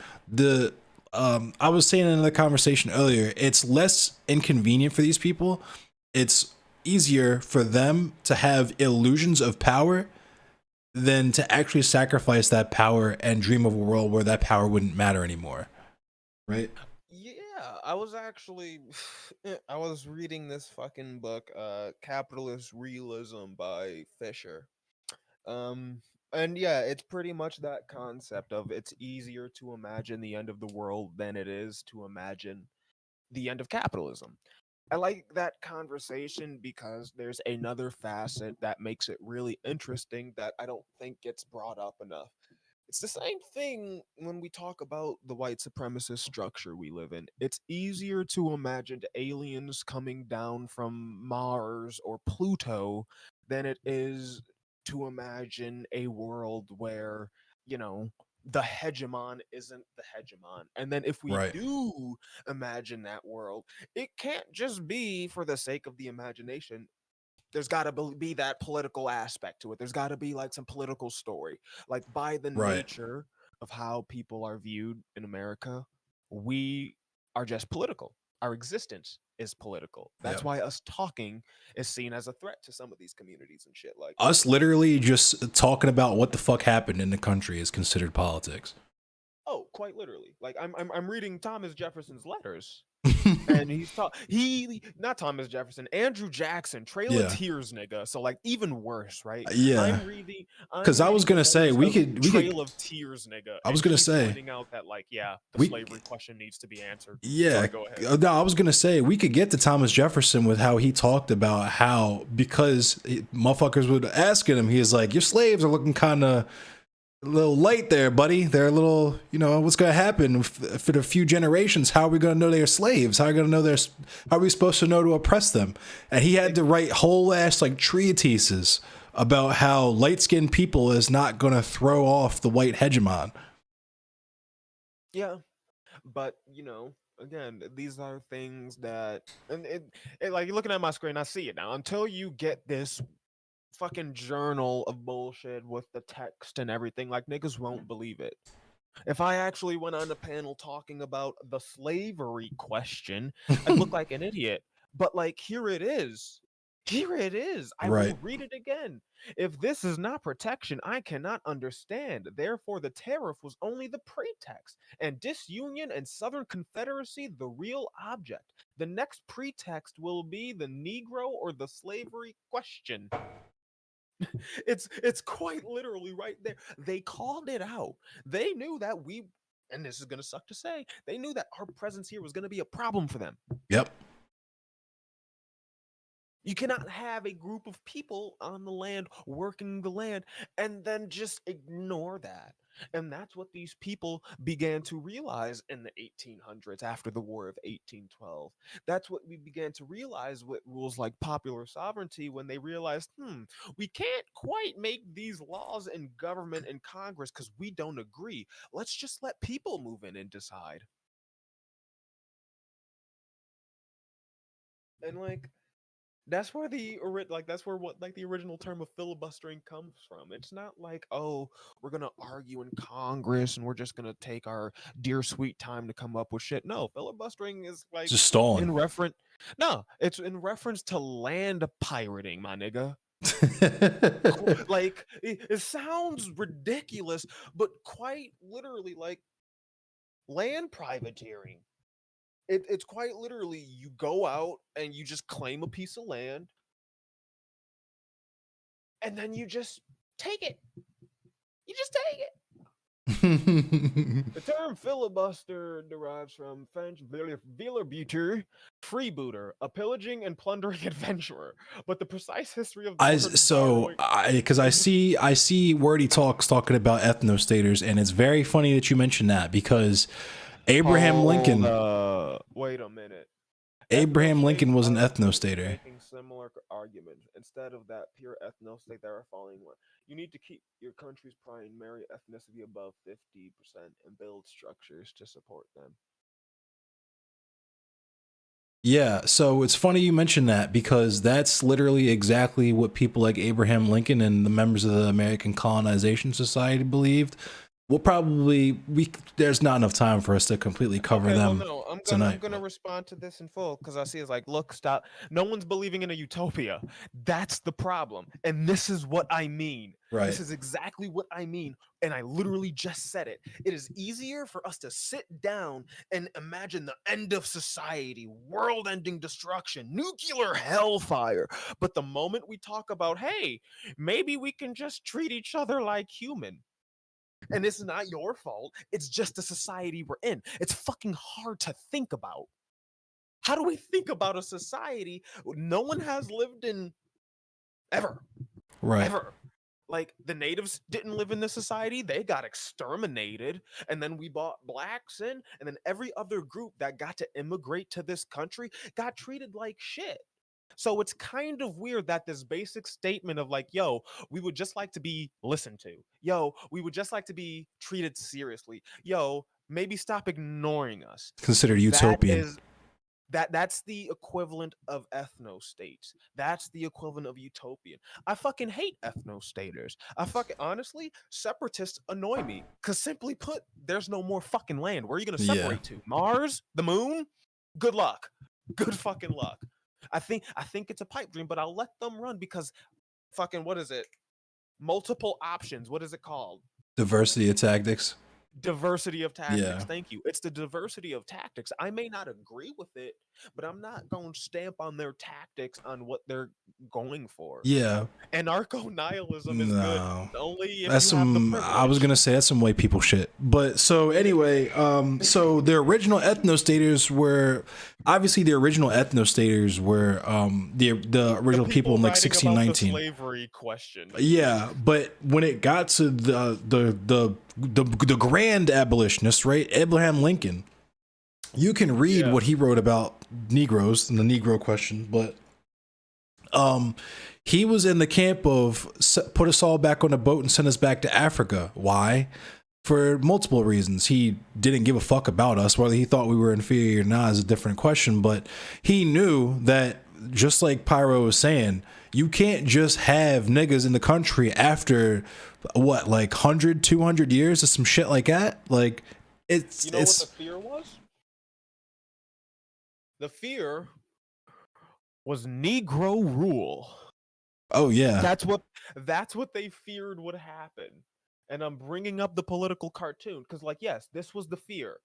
[SPEAKER 1] I was saying in another conversation earlier, it's less inconvenient for these people. It's easier for them to have illusions of power than to actually sacrifice that power and dream of a world where that power wouldn't matter anymore. Right?
[SPEAKER 2] Yeah, I was actually I was reading this fucking book, Capitalist Realism by Fisher. Um and yeah, it's pretty much that concept of it's easier to imagine the end of the world than it is to imagine the end of capitalism. I like that conversation because there's another facet that makes it really interesting that I don't think gets brought up enough. It's the same thing when we talk about the white supremacist structure we live in. It's easier to imagine aliens coming down from Mars or Pluto than it is to imagine a world where, you know, the hegemon isn't the hegemon. And then if we
[SPEAKER 1] Right.
[SPEAKER 2] do imagine that world, it can't just be for the sake of the imagination. There's got to be that political aspect to it. There's got to be like some political story. Like by the
[SPEAKER 1] Right.
[SPEAKER 2] nature of how people are viewed in America, we are just political. Our existence is political. That's
[SPEAKER 1] Yep.
[SPEAKER 2] why us talking is seen as a threat to some of these communities and shit. Like,
[SPEAKER 1] Us literally just talking about what the fuck happened in the country is considered politics.
[SPEAKER 2] oh, quite literally. Like I'm reading Thomas Jefferson's letters. And he not Thomas Jefferson, Andrew Jackson, Trail of
[SPEAKER 1] Yeah.
[SPEAKER 2] Tears, nigga. So like even worse, right?
[SPEAKER 1] Yeah.
[SPEAKER 2] I'm
[SPEAKER 1] Because I was
[SPEAKER 2] reading
[SPEAKER 1] gonna
[SPEAKER 2] the
[SPEAKER 1] say
[SPEAKER 2] letters
[SPEAKER 1] we
[SPEAKER 2] of
[SPEAKER 1] could
[SPEAKER 2] Trail of Tears, nigga.
[SPEAKER 1] I was
[SPEAKER 2] And
[SPEAKER 1] gonna
[SPEAKER 2] he's
[SPEAKER 1] say
[SPEAKER 2] pointing out that like, yeah, the
[SPEAKER 1] we
[SPEAKER 2] slavery question needs to be answered.
[SPEAKER 1] yeah.
[SPEAKER 2] Sorry, go ahead.
[SPEAKER 1] No, I was gonna say we could get to Thomas Jefferson with how he talked about how motherfuckers would ask him, he is like, your slaves are looking kind of a little light there, buddy. They're a little, what's going to happen for the few generations? How are we going to know they're slaves? How are we going to know how are we supposed to know to oppress them? And he had to write whole ass like treatises about how light-skinned people is not going to throw off the white hegemon.
[SPEAKER 2] Yeah. But again, these are things that and it like you're looking at my screen, I see it now. Until you get this fucking journal of bullshit with the text and everything, like niggas won't believe it. If I actually went on a panel talking about the slavery question, I'd look like an idiot. But like here it is. Here it is. I
[SPEAKER 1] Right.
[SPEAKER 2] will read it again. If this is not protection, I cannot understand. Therefore, the tariff was only the pretext, and disunion and Southern Confederacy the real object. The next pretext will be the Negro or the slavery question. It's quite literally right there. They called it out. They knew that and this is gonna suck to say, they knew that our presence here was gonna be a problem for them.
[SPEAKER 1] Yep.
[SPEAKER 2] You cannot have a group of people on the land working the land and then just ignore that. And that's what these people began to realize in the 1800s after the War of 1812. That's what we began to realize with rules like popular sovereignty when they realized, we can't quite make these laws in government and Congress because we don't agree. Let's just let people move in and decide. And like, that's where the original term of filibustering comes from. It's not like, oh, we're gonna argue in Congress and we're just gonna take our dear sweet time to come up with shit. No, filibustering is like
[SPEAKER 1] Just stalling.
[SPEAKER 2] it's in reference to land pirating, my nigga. Like it sounds ridiculous, but quite literally like land privateering. It's quite literally you go out and you just claim a piece of land and then you just take it. You just take it. The term filibuster derives from French villebuteur, freebooter, a pillaging and plundering adventurer. But the precise history of
[SPEAKER 1] because I see Wordy Talks talking about ethnostaters, and it's very funny that you mentioned that because Abraham Lincoln.
[SPEAKER 2] Wait a minute.
[SPEAKER 1] Abraham Lincoln was an ethnostater.
[SPEAKER 2] Making similar arguments. Instead of that pure ethnostate, there are following one. You need to keep your country's primary ethnicity above 50% and build structures to support them.
[SPEAKER 1] Yeah, so it's funny you mention that because that's literally exactly what people like Abraham Lincoln and the members of the American Colonization Society believed. We'll probably there's not enough time for us to completely cover them.
[SPEAKER 2] Well, no, I'm
[SPEAKER 1] tonight.
[SPEAKER 2] gonna respond to this in full because I see it's like, look, stop. No one's believing in a utopia. That's the problem, and this is what I mean.
[SPEAKER 1] Right.
[SPEAKER 2] This is exactly what I mean, and I literally just said it. It is easier for us to sit down and imagine the end of society, world-ending destruction, nuclear hellfire. But the moment we talk about, hey, maybe we can just treat each other like human. And it's not your fault. It's just the society we're in. It's fucking hard to think about. How do we think about a society no one has lived in ever?
[SPEAKER 1] Right.
[SPEAKER 2] Ever. Like the natives didn't live in this society, they got exterminated. And then we brought blacks in, and then every other group that got to immigrate to this country got treated like shit. So it's kind of weird that this basic statement of like, yo, we would just like to be listened to. Yo, we would just like to be treated seriously. Yo, maybe stop ignoring us.
[SPEAKER 1] Considered
[SPEAKER 2] That
[SPEAKER 1] utopian.
[SPEAKER 2] is that's the equivalent of ethno states. That's the equivalent of utopian. I fucking hate ethno staters. I fucking honestly, separatists annoy me cuz simply put, there's no more fucking land. Where are you going to
[SPEAKER 1] Yeah.
[SPEAKER 2] separate to? Mars? The moon? Good luck. Good fucking luck. I think it's a pipe dream, but I'll let them run because fucking what is it? Multiple options. What is it called?
[SPEAKER 1] Diversity of tactics.
[SPEAKER 2] Diversity of tactics.
[SPEAKER 1] Yeah.
[SPEAKER 2] Thank you. It's the diversity of tactics. I may not agree with it, but I'm not going to stamp on their tactics on what they're going for.
[SPEAKER 1] Yeah.
[SPEAKER 2] Anarcho-nihilism is good
[SPEAKER 1] No.
[SPEAKER 2] only if
[SPEAKER 1] That's
[SPEAKER 2] you have the
[SPEAKER 1] some.
[SPEAKER 2] privilege.
[SPEAKER 1] I was gonna say that's some white people shit. But so anyway, so the original ethnostaters were obviously the original ethnostaters were the original people in like
[SPEAKER 2] writing about the
[SPEAKER 1] 1619.
[SPEAKER 2] slavery question.
[SPEAKER 1] Yeah, but when it got to the grand abolitionists, right, Abraham Lincoln, you can read what he wrote about Negroes and the Negro question, but he was in the camp of put us all back on a boat and send us back to Africa. Why? For multiple reasons. He didn't give a fuck about us. Whether he thought we were inferior or not is a different question, but he knew that, just like Pyro was saying, you can't just have niggas in the country after what, like 100, 200 years or some shit like that. Like it's,
[SPEAKER 2] you know what the fear was? The fear was Negro rule.
[SPEAKER 1] Oh yeah.
[SPEAKER 2] That's what they feared would happen. And I'm bringing up the political cartoon because, like, yes, this was the fear.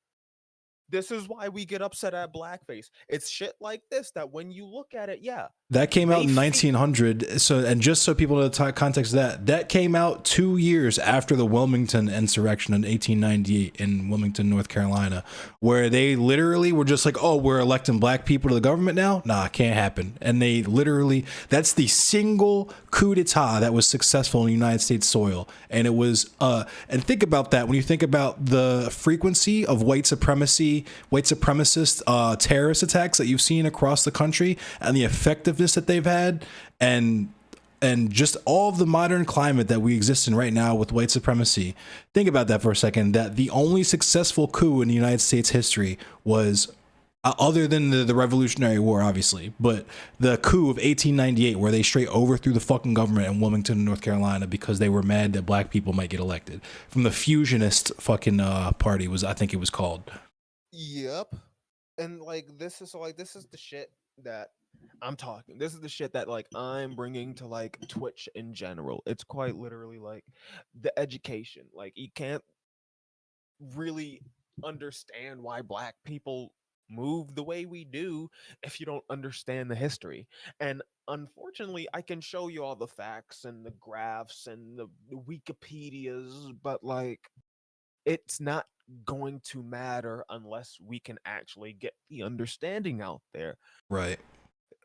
[SPEAKER 2] This is why we get upset at blackface. It's shit like this that when you look at it, yeah.
[SPEAKER 1] That came out in 1900. So, and just so people know the context of that came out 2 years after the Wilmington insurrection in 1898 in Wilmington, North Carolina, where they literally were just like, oh, we're electing black people to the government now? Nah, can't happen. And they literally, that's the single coup d'etat that was successful in the United States soil. And it was, and think about that when you think about the frequency of white supremacist terrorist attacks that you've seen across the country and the effectiveness that they've had, and just all of the modern climate that we exist in right now with white supremacy. Think about that for a second, that the only successful coup in the United States history was, other than the Revolutionary War, obviously, but the coup of 1898, where they straight overthrew the fucking government in Wilmington, North Carolina, because they were mad that black people might get elected from the Fusionist fucking party, was, I think it was called.
[SPEAKER 2] Yep. And like this is the shit that I'm talking. This is the shit that like I'm bringing to like Twitch in general. It's quite literally like the education. Like you can't really understand why black people move the way we do if you don't understand the history. And unfortunately, I can show you all the facts and the graphs and the Wikipedias, but like it's not going to matter unless we can actually get the understanding out there.
[SPEAKER 1] Right.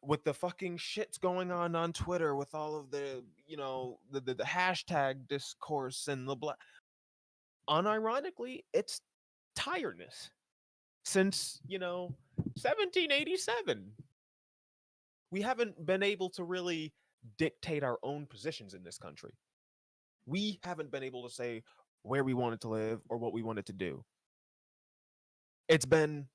[SPEAKER 2] With the fucking shits going on Twitter, with all of the, you know, the hashtag discourse and the black, unironically, it's tiredness. Since, you know, 1787, we haven't been able to really dictate our own positions in this country. We haven't been able to say where we wanted to live or what we wanted to do. It's been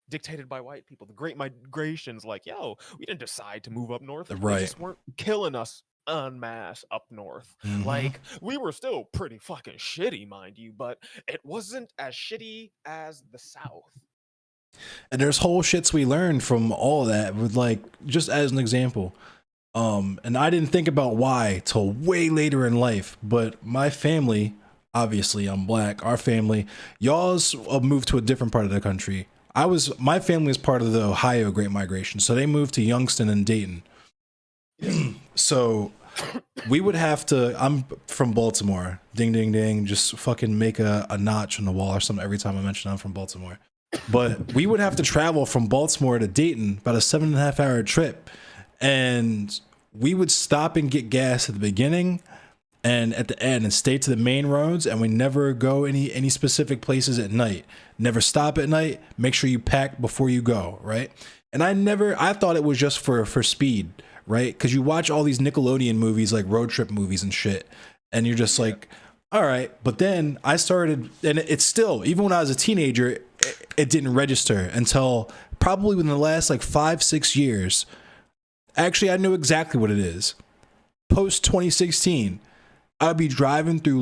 [SPEAKER 2] dictated by white people. The Great Migrations, like, yo, we didn't decide to move up north.
[SPEAKER 1] Right.
[SPEAKER 2] They just weren't killing us en masse up north.
[SPEAKER 1] Mm-hmm.
[SPEAKER 2] Like, we were still pretty fucking shitty, mind you, but it wasn't as shitty as the South.
[SPEAKER 1] And there's whole shits we learned from all of that with like, just as an example. And I didn't think about why till way later in life, but my family, obviously I'm black, our family, y'all's moved to a different part of the country. My family is part of the Ohio Great Migration. So they moved to Youngstown and Dayton. So we would have to, I'm from Baltimore, ding, ding, ding, just fucking make a notch on the wall or something every time I mention I'm from Baltimore. But we would have to travel from Baltimore to Dayton, about a 7.5 hour trip. And we would stop and get gas at the beginning and at the end and stay to the main roads. And we never go any specific places at night. Never stop at night. Make sure you pack before you go, right? And I thought it was just for speed, right? Because you watch all these Nickelodeon movies, like road trip movies and shit. And you're just like, all right. But then I started, and it's still, even when I was a teenager, it didn't register until probably within the last like 5-6 years. Actually, I knew exactly what it is. Post 2016, I'd be driving through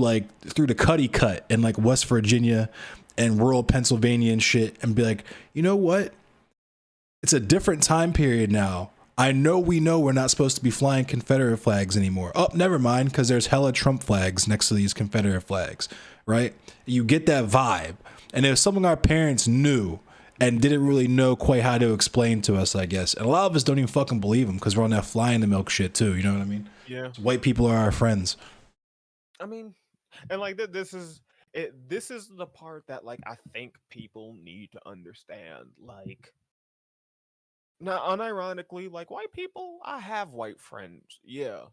[SPEAKER 1] the Cuddy Cut in like West Virginia and rural Pennsylvania and shit, and be like, you know what? It's a different time period now. I know we're not supposed to be flying Confederate flags anymore. Oh, never mind, because there's hella Trump flags next to these Confederate flags, right? You get that vibe. And it was something our parents knew and didn't really know quite how to explain to us, I guess. And a lot of us don't even fucking believe them because we're on that fly in the milk shit too. You know what I mean?
[SPEAKER 2] Yeah.
[SPEAKER 1] White people are our friends.
[SPEAKER 2] I mean, and like this is it. This is the part that like I think people need to understand. Like, now, unironically, like white people, I have white friends. Yeah.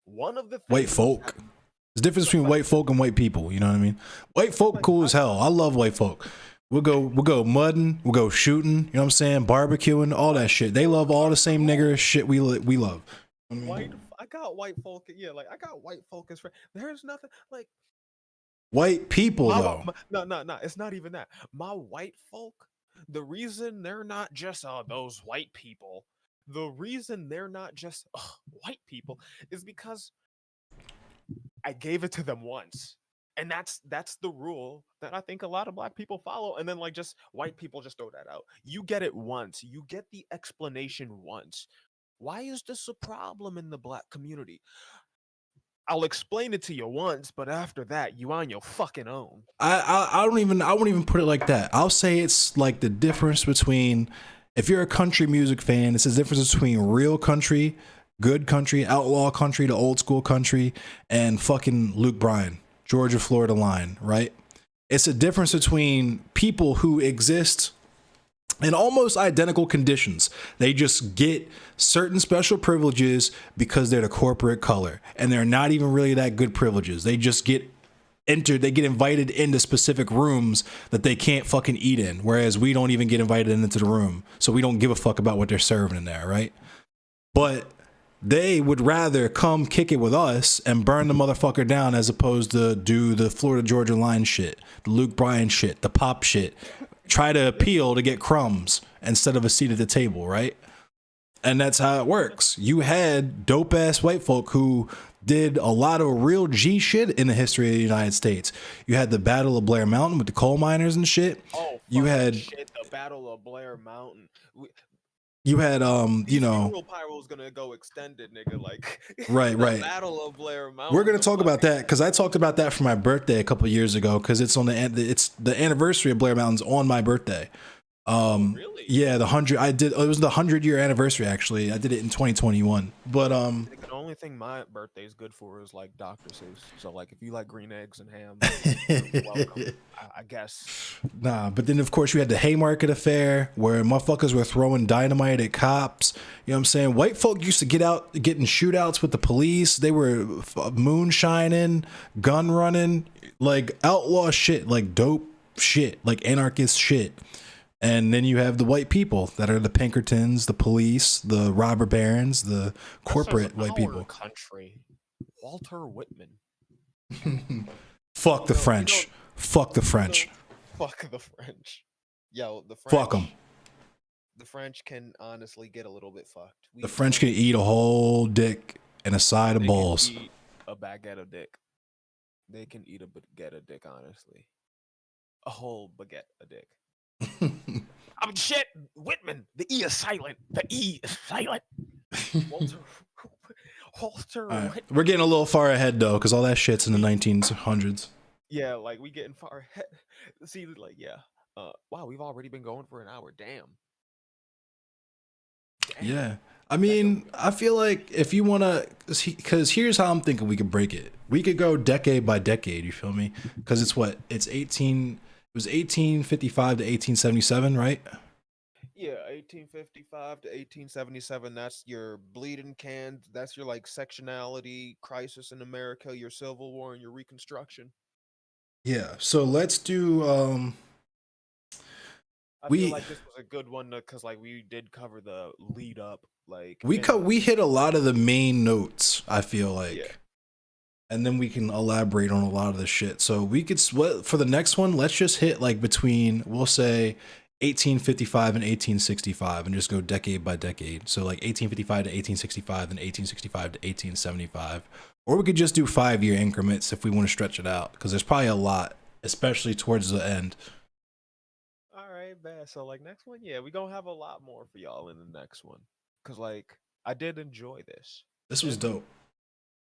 [SPEAKER 2] One of the
[SPEAKER 1] White
[SPEAKER 2] things
[SPEAKER 1] folk. There's a difference between white folk and white people. You know what I mean? White folk cool as hell. I love white folk. We'll go mudding, we'll go shooting, you know what I'm saying? Barbecuing, all that shit. They love all the same nigger shit we love.
[SPEAKER 2] I got white folk. Yeah, like I got white folk as friends. There's nothing like
[SPEAKER 1] white people though.
[SPEAKER 2] No. It's not even that. My white folk. The reason they're not just those white people. The reason they're not just white people is because I gave it to them once. And that's the rule that I think a lot of black people follow. And then like just white people just throw that out. You get it once. You get the explanation once. Why is this a problem in the black community? I'll explain it to you once, but after that, you on your fucking own.
[SPEAKER 1] I won't even put it like that. I'll say it's like the difference between, if you're a country music fan, it's the difference between real country, good country, outlaw country, to old school country, and fucking Luke Bryan, Georgia Florida line, right? It's a difference between people who exist in almost identical conditions. They just get certain special privileges because they're the corporate color, and they're not even really that good privileges. They just get invited into specific rooms that they can't fucking eat in, whereas we don't even get invited into the room, so we don't give a fuck about what they're serving in there, right? But they would rather come kick it with us and burn the motherfucker down as opposed to do the Florida Georgia line shit, the Luke Bryan shit, the pop shit, try to appeal to get crumbs instead of a seat at the table, right? And that's how it works. You had dope ass white folk who did a lot of real G shit in the history of the United States. You had the Battle of Blair Mountain with the coal miners and shit.
[SPEAKER 2] Oh,
[SPEAKER 1] you had
[SPEAKER 2] shit, the Battle of Blair Mountain.
[SPEAKER 1] You had you know,
[SPEAKER 2] Pyre was gonna go extended, nigga. Like
[SPEAKER 1] right.
[SPEAKER 2] Battle of Blair Mountain.
[SPEAKER 1] We're gonna talk about that because I talked about that for my birthday a couple years ago because it's the anniversary of Blair Mountain's on my birthday.
[SPEAKER 2] Really?
[SPEAKER 1] Yeah, it was the 100-year anniversary actually. I did it in 2021. But
[SPEAKER 2] the only thing my birthday is good for is like Dr. Seuss. So like if you like green eggs and ham, you're welcome. I guess.
[SPEAKER 1] Nah, but then of course you had the Haymarket affair where motherfuckers were throwing dynamite at cops. You know what I'm saying? White folk used to get in shootouts with the police. They were moonshining, gun running, like outlaw shit, like dope shit, like anarchist shit. And then you have the white people that are the Pinkertons, the police, the robber barons, the corporate white people.
[SPEAKER 2] Country. Walter Whitman.
[SPEAKER 1] Fuck the French. Fuck the French.
[SPEAKER 2] Fuck the French. Yo, the French.
[SPEAKER 1] Fuck them.
[SPEAKER 2] The French can honestly get a little bit fucked.
[SPEAKER 1] The French can eat a whole dick and a side of balls.
[SPEAKER 2] Can eat a baguette of dick. They can eat a baguette of dick, honestly. A whole baguette of dick. Shit, Whitman. The E is silent. The E is silent. Walter. Walter.
[SPEAKER 1] All right.
[SPEAKER 2] Whitman.
[SPEAKER 1] We're getting a little far ahead though, because all that shit's in the 1900s.
[SPEAKER 2] Yeah, like we getting far ahead. See, like, yeah. Wow, we've already been going for an hour. Damn.
[SPEAKER 1] Yeah. I mean, I feel like if you want to, because here's how I'm thinking we could break it. We could go decade by decade, you feel me? Because it's what? It was 1855 to 1877, right?
[SPEAKER 2] Yeah, 1855 to 1877. That's your bleeding cans. That's your like sectionality crisis in America, your Civil War, and your Reconstruction.
[SPEAKER 1] Yeah. So let's do,
[SPEAKER 2] I feel
[SPEAKER 1] we,
[SPEAKER 2] like this was a good one because like we did cover the lead up, like
[SPEAKER 1] we hit a lot of the main notes, I feel like.
[SPEAKER 2] Yeah.
[SPEAKER 1] And then we can elaborate on a lot of the shit. So we could split for the next one. Let's just hit like between, we'll say 1855 and 1865 and just go decade by decade. So like 1855 to 1865 and 1865 to 1875. Or we could just do 5-year increments if we want to stretch it out, because there's probably a lot, especially towards the end.
[SPEAKER 2] All right, bad. So like next one, yeah, we gonna have a lot more for y'all in the next one. Cause like I did enjoy this.
[SPEAKER 1] This was dope.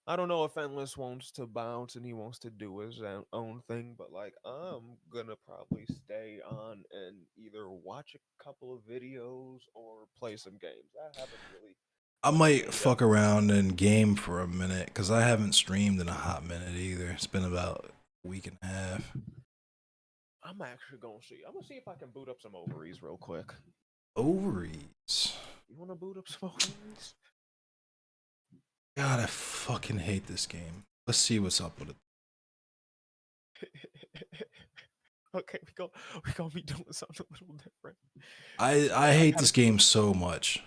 [SPEAKER 2] I don't know if Endless wants to bounce and he wants to do his own thing, but like I'm gonna probably stay on and either watch a couple of videos or play some games. I haven't really.
[SPEAKER 1] I might fuck around and game for a minute, because I haven't streamed in a hot minute either. It's been about a week and a half.
[SPEAKER 2] I'm actually gonna see. I'm gonna see if I can boot up some ovaries real quick.
[SPEAKER 1] Ovaries.
[SPEAKER 2] You wanna boot up some ovaries?
[SPEAKER 1] God, I fucking hate this game. Let's see what's up with it.
[SPEAKER 2] Okay, we gonna be doing something a little different.
[SPEAKER 1] I hate this game so much.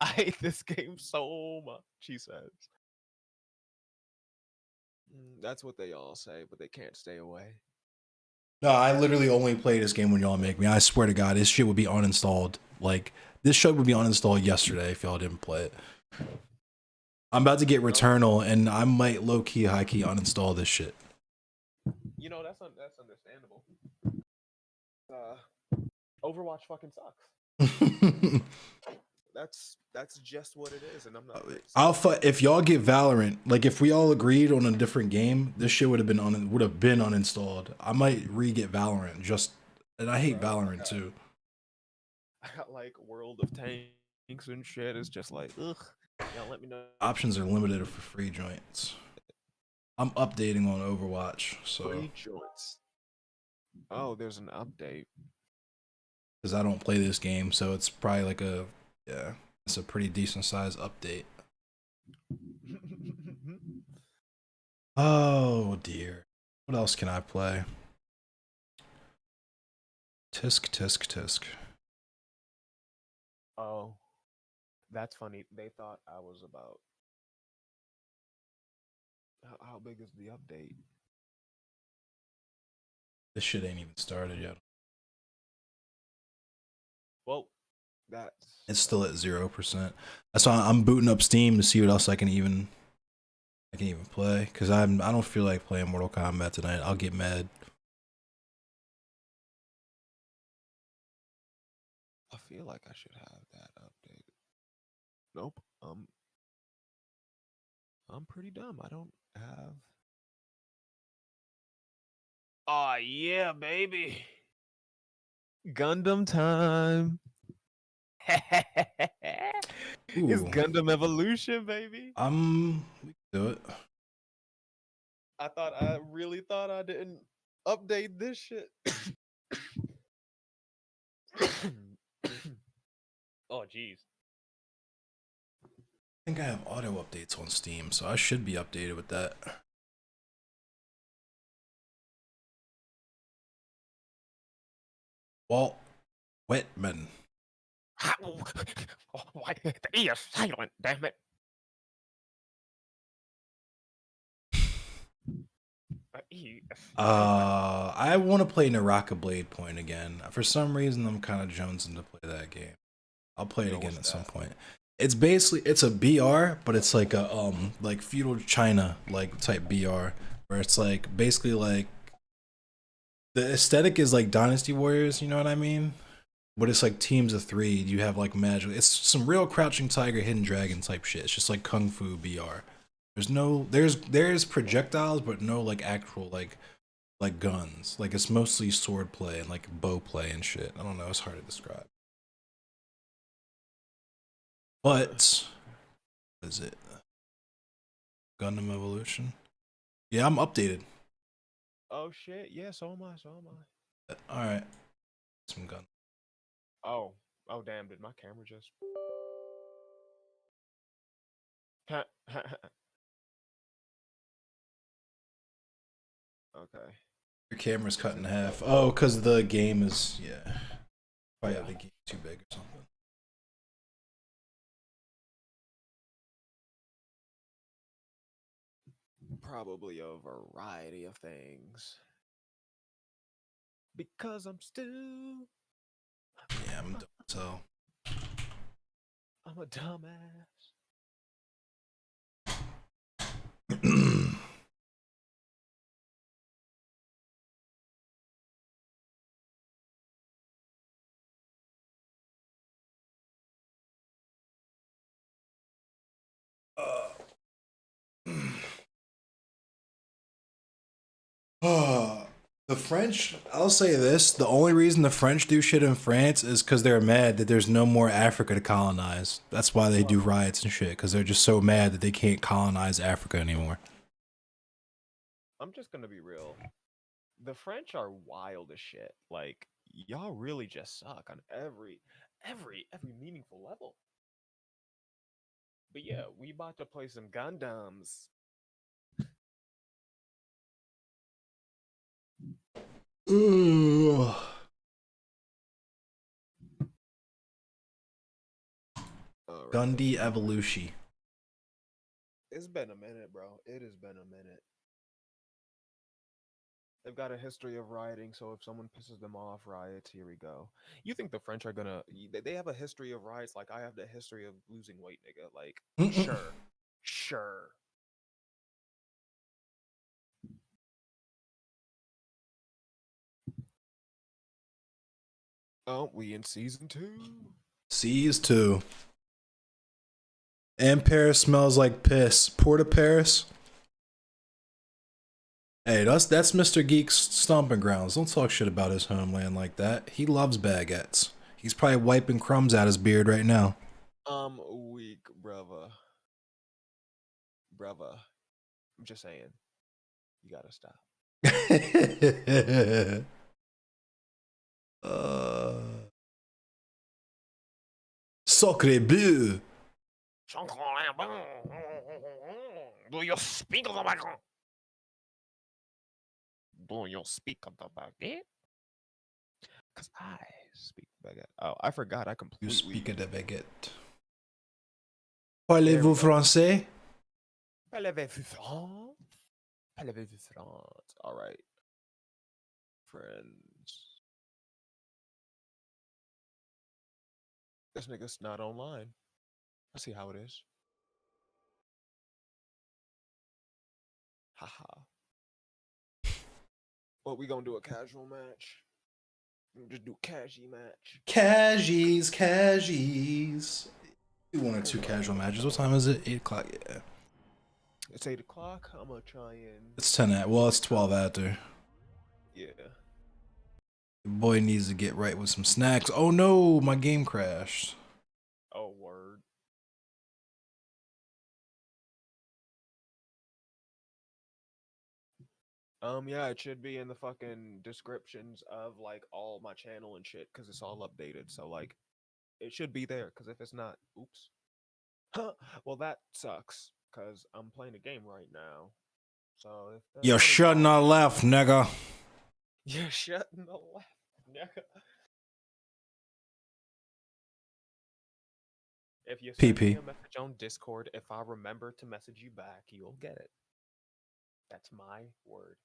[SPEAKER 2] I hate this game so much, he says. That's what they all say, but they can't stay away.
[SPEAKER 1] No, I literally only play this game when y'all make me. I swear to God, this shit would be uninstalled. Like, this shit would be uninstalled yesterday if y'all didn't play it. I'm about to get Returnal, and I might low-key, high-key uninstall this shit.
[SPEAKER 2] You know, that's understandable. Overwatch fucking sucks. That's just what it is, and I'm not.
[SPEAKER 1] If y'all get Valorant, like if we all agreed on a different game, this shit would have been uninstalled. I might re-get Valorant and I hate Valorant too.
[SPEAKER 2] I got like World of Tanks and shit. It's just like, ugh. Yeah, let me know.
[SPEAKER 1] Options are limited for free joints. I'm updating on Overwatch, so
[SPEAKER 2] free joints. Oh, there's an update.
[SPEAKER 1] Because I don't play this game, so it's probably like it's a pretty decent sized update. Oh dear. What else can I play? Tisk.
[SPEAKER 2] Oh, that's funny. They thought I was about. How big is the update?
[SPEAKER 1] This shit ain't even started yet.
[SPEAKER 2] Well,
[SPEAKER 1] it's still at 0%. That's why I'm booting up Steam to see what else I can even play, because I don't feel like playing Mortal Kombat tonight. I'll get mad.
[SPEAKER 2] I feel like I should have that update. Nope. I'm pretty dumb. I don't have. Oh yeah, baby. Gundam time. It's Gundam Evolution, baby.
[SPEAKER 1] We can do it.
[SPEAKER 2] I really thought I didn't update this shit. Oh jeez.
[SPEAKER 1] I think I have auto updates on Steam, so I should be updated with that. Walt Whitman.
[SPEAKER 2] Why the E is silent, damn it.
[SPEAKER 1] I want to play Naraka Blade Point again. For some reason, I'm kind of jonesing to play that game. I'll play it again at some point. It's a BR, but it's like a like feudal China like type BR, where it's like basically like the aesthetic is like Dynasty Warriors. You know what I mean? but it's like teams of 3. You have like magic. It's some real Crouching Tiger, Hidden Dragon type shit. It's just like Kung Fu BR. There's projectiles, but no like actual like guns. Like it's mostly sword play and like bow play and shit. I don't know. It's hard to describe. But what is it? Gundam Evolution. Yeah, I'm updated.
[SPEAKER 2] Oh shit! Yeah, so am I. So am
[SPEAKER 1] All right, some gun.
[SPEAKER 2] I. Oh, oh damn! Did my camera just? Okay.
[SPEAKER 1] Your camera's cut in half. Oh, cause the game is probably have the game too big or something.
[SPEAKER 2] Probably a variety of things. Because I'm still.
[SPEAKER 1] Yeah, I'm done. So
[SPEAKER 2] I'm a dumbass.
[SPEAKER 1] the French, I'll say this, the only reason the French do shit in France is because they're mad that there's no more Africa to colonize. That's why they do riots and shit, because they're just so mad that they can't colonize Africa anymore.
[SPEAKER 2] I'm just gonna be real. The French are wild as shit. Like, y'all really just suck on every meaningful level. But yeah, we about to play some Gundams.
[SPEAKER 1] Ooh.
[SPEAKER 2] Alright.
[SPEAKER 1] Gundy Evolution.
[SPEAKER 2] It's been a minute, bro. It has been a minute. They've got a history of rioting, so if someone pisses them off, riots, here we go. You think the French are gonna... They have a history of riots like I have the history of losing weight, nigga. Like, sure. Sure. Oh, we in season 2.
[SPEAKER 1] Seas 2. And Paris smells like piss. Port of Paris. Hey, that's Mr. Geek's stomping grounds. Don't talk shit about his homeland like that. He loves baguettes. He's probably wiping crumbs out his beard right now.
[SPEAKER 2] Weak, brother. Brother. I'm just saying. You gotta stop.
[SPEAKER 1] Sacre bleu.
[SPEAKER 2] Do you speak of the baguette? Do you speak of the baguette? Because I speak baguette. Oh, I forgot. I completely.
[SPEAKER 1] You speak of the baguette. Parlez-vous français?
[SPEAKER 2] Parlez-vous France? Parlez-vous France? All right. Friends. This nigga's not online. I see how it is. Haha. Well, we gonna do a casual match. We'll just do cashy match.
[SPEAKER 1] Cashies. Do 1 or 2 casual matches. What time is it? 8 o'clock. Yeah.
[SPEAKER 2] It's 8 o'clock. I'm gonna try and.
[SPEAKER 1] It's 10 at. Well, it's 12 after.
[SPEAKER 2] Yeah.
[SPEAKER 1] The boy needs to get right with some snacks. Oh no, my game crashed.
[SPEAKER 2] Oh, word. Yeah, it should be in the fucking descriptions of like all my channel and shit, because it's all updated. So like, it should be there. Because if it's not, oops. Huh. Well, that sucks. Because I'm playing a game right now. So if
[SPEAKER 1] You shouldn't have left, nigga.
[SPEAKER 2] You're shutting the left, nigga. If you send me a message on Discord, if I remember to message you back, you'll get it. That's my word.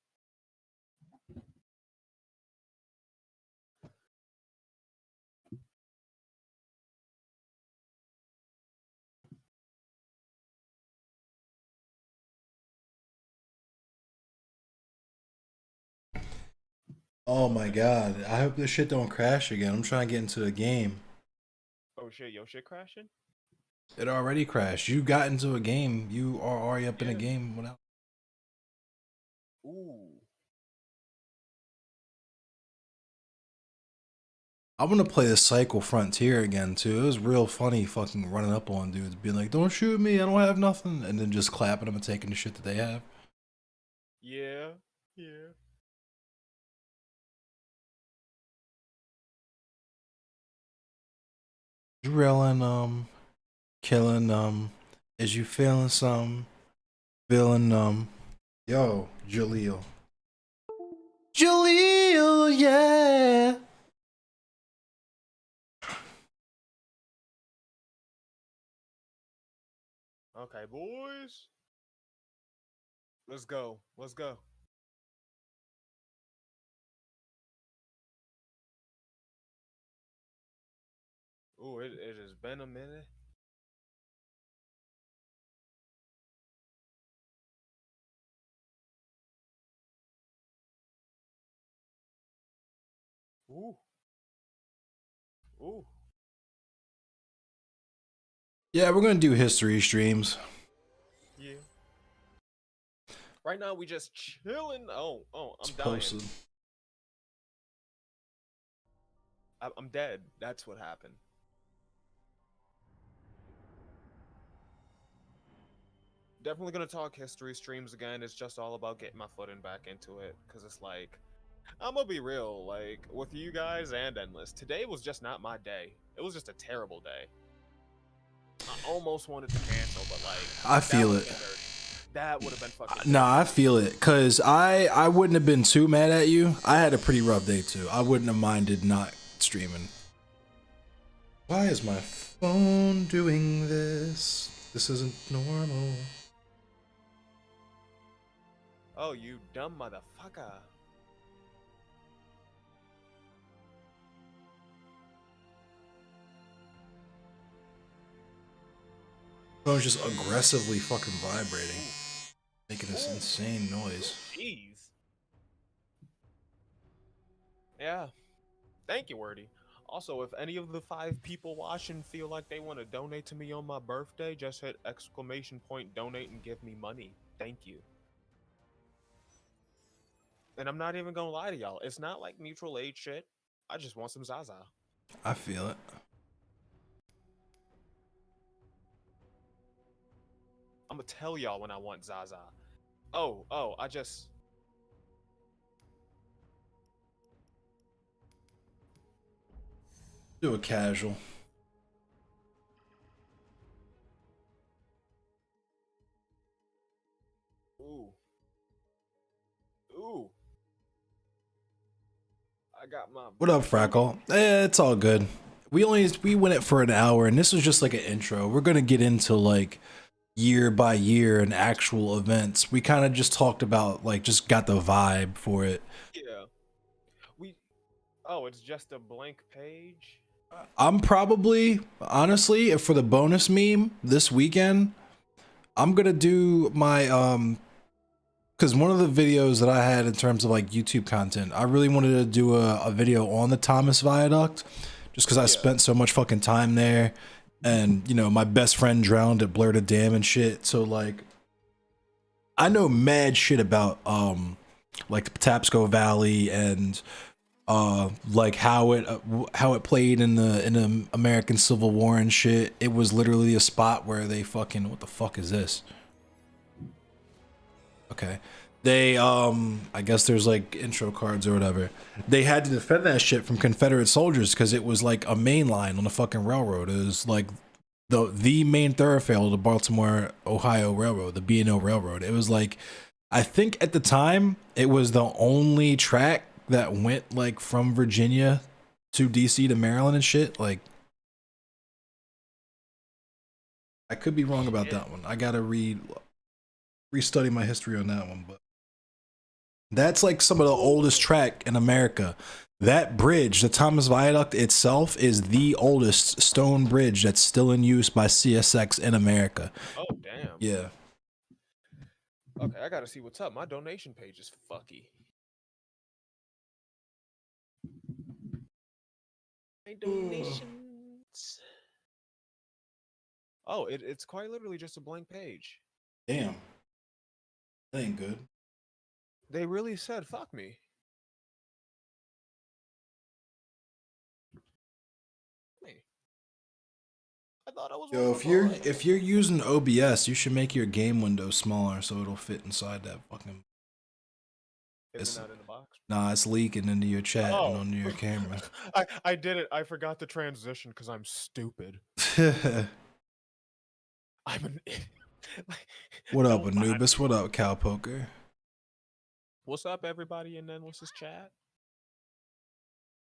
[SPEAKER 1] Oh my god. I hope this shit don't crash again. I'm trying to get into a game.
[SPEAKER 2] Oh shit, your shit crashing?
[SPEAKER 1] It already crashed. You got into a game. You are already up in a
[SPEAKER 2] Yeah.
[SPEAKER 1] game without.
[SPEAKER 2] Ooh.
[SPEAKER 1] I want to play the Cycle Frontier again too. It was real funny fucking running up on dudes being like, "Don't shoot me, I don't have nothing," and then just clapping them and taking the shit that they have.
[SPEAKER 2] Yeah. Yeah.
[SPEAKER 1] Drilling killing is you feeling some feeling yo, Jaleel. Jaleel, yeah.
[SPEAKER 2] Okay, boys. Let's go. Let's go. Ooh, it has been a minute. Ooh. Ooh.
[SPEAKER 1] Yeah, we're gonna do history streams.
[SPEAKER 2] Yeah. Right now we just chilling.
[SPEAKER 1] It's
[SPEAKER 2] I'm dying.
[SPEAKER 1] posted.
[SPEAKER 2] I'm dead. That's what happened. Definitely gonna talk history streams again. It's just all about getting my footing back into it. Cause it's like, I'm gonna be real, like, with you guys and Endless, today was just not my day. It was just a terrible day. I almost wanted to cancel, but like,
[SPEAKER 1] I
[SPEAKER 2] that
[SPEAKER 1] feel
[SPEAKER 2] would
[SPEAKER 1] it.
[SPEAKER 2] have been dirty. That would have been fucking dirty.
[SPEAKER 1] Nah, I feel it, cause I wouldn't have been too mad at you. I had a pretty rough day too. I wouldn't have minded not streaming. Why is my phone doing this? This isn't normal.
[SPEAKER 2] Oh, you dumb motherfucker.
[SPEAKER 1] Phone's just aggressively fucking vibrating, making this
[SPEAKER 2] Ooh.
[SPEAKER 1] insane noise.
[SPEAKER 2] Jeez. Yeah. Thank you, Wordy. Also, if any of the 5 people watching feel like they want to donate to me on my birthday, just hit !donate and give me money. Thank you. And I'm not even gonna lie to y'all. It's not like mutual aid shit. I just want some Zaza.
[SPEAKER 1] I feel it.
[SPEAKER 2] I'm gonna tell y'all when I want Zaza. I just.
[SPEAKER 1] Do a casual.
[SPEAKER 2] Ooh. Ooh. I got my.
[SPEAKER 1] What up, Frackle? It's all good. We went it for an hour, and this was just like an intro. We're gonna get into like year by year and actual events. We kind of just talked about like just got the vibe for it.
[SPEAKER 2] Yeah. We. Oh, it's just a blank page.
[SPEAKER 1] I'm probably honestly for the bonus meme this weekend, I'm gonna do my because one of the videos that I had in terms of like YouTube content, I really wanted to do a video on the Thomas Viaduct just because I spent so much fucking time there, and you know my best friend drowned at Blurted Dam and shit. So like, I know mad shit about like the Patapsco Valley and like how it played in the American Civil War and shit. It was literally a spot where they fucking, what the fuck is this? Okay. They I guess there's like intro cards or whatever. They had to defend that shit from Confederate soldiers because it was like a main line on the fucking railroad. It was like the main thoroughfare of the Baltimore Ohio Railroad, the B&O Railroad. It was like, I think at the time it was the only track that went like from Virginia to DC to Maryland and shit. Like, I could be wrong about that one. I gotta restudy my history on that one, but that's like some of the oldest track in America. That bridge, the Thomas Viaduct itself, is the oldest stone bridge that's still in use by CSX in America.
[SPEAKER 2] Oh damn.
[SPEAKER 1] Yeah.
[SPEAKER 2] Okay, I gotta see what's up. My donation page is fucky. My donations. Oh, it's quite literally just a blank page.
[SPEAKER 1] Damn. That ain't good.
[SPEAKER 2] They really said, fuck me. I thought I was
[SPEAKER 1] Yo,
[SPEAKER 2] one of them.
[SPEAKER 1] if you're using OBS, you should make your game window smaller so it'll fit inside that fucking.
[SPEAKER 2] Is it not in the box?
[SPEAKER 1] Nah, it's leaking into your chat and onto your camera.
[SPEAKER 2] I did it. I forgot the transition because I'm stupid. I'm an.
[SPEAKER 1] What up, Anubis? What up, Cowpoker?
[SPEAKER 2] What's up, everybody? And then what's his chat?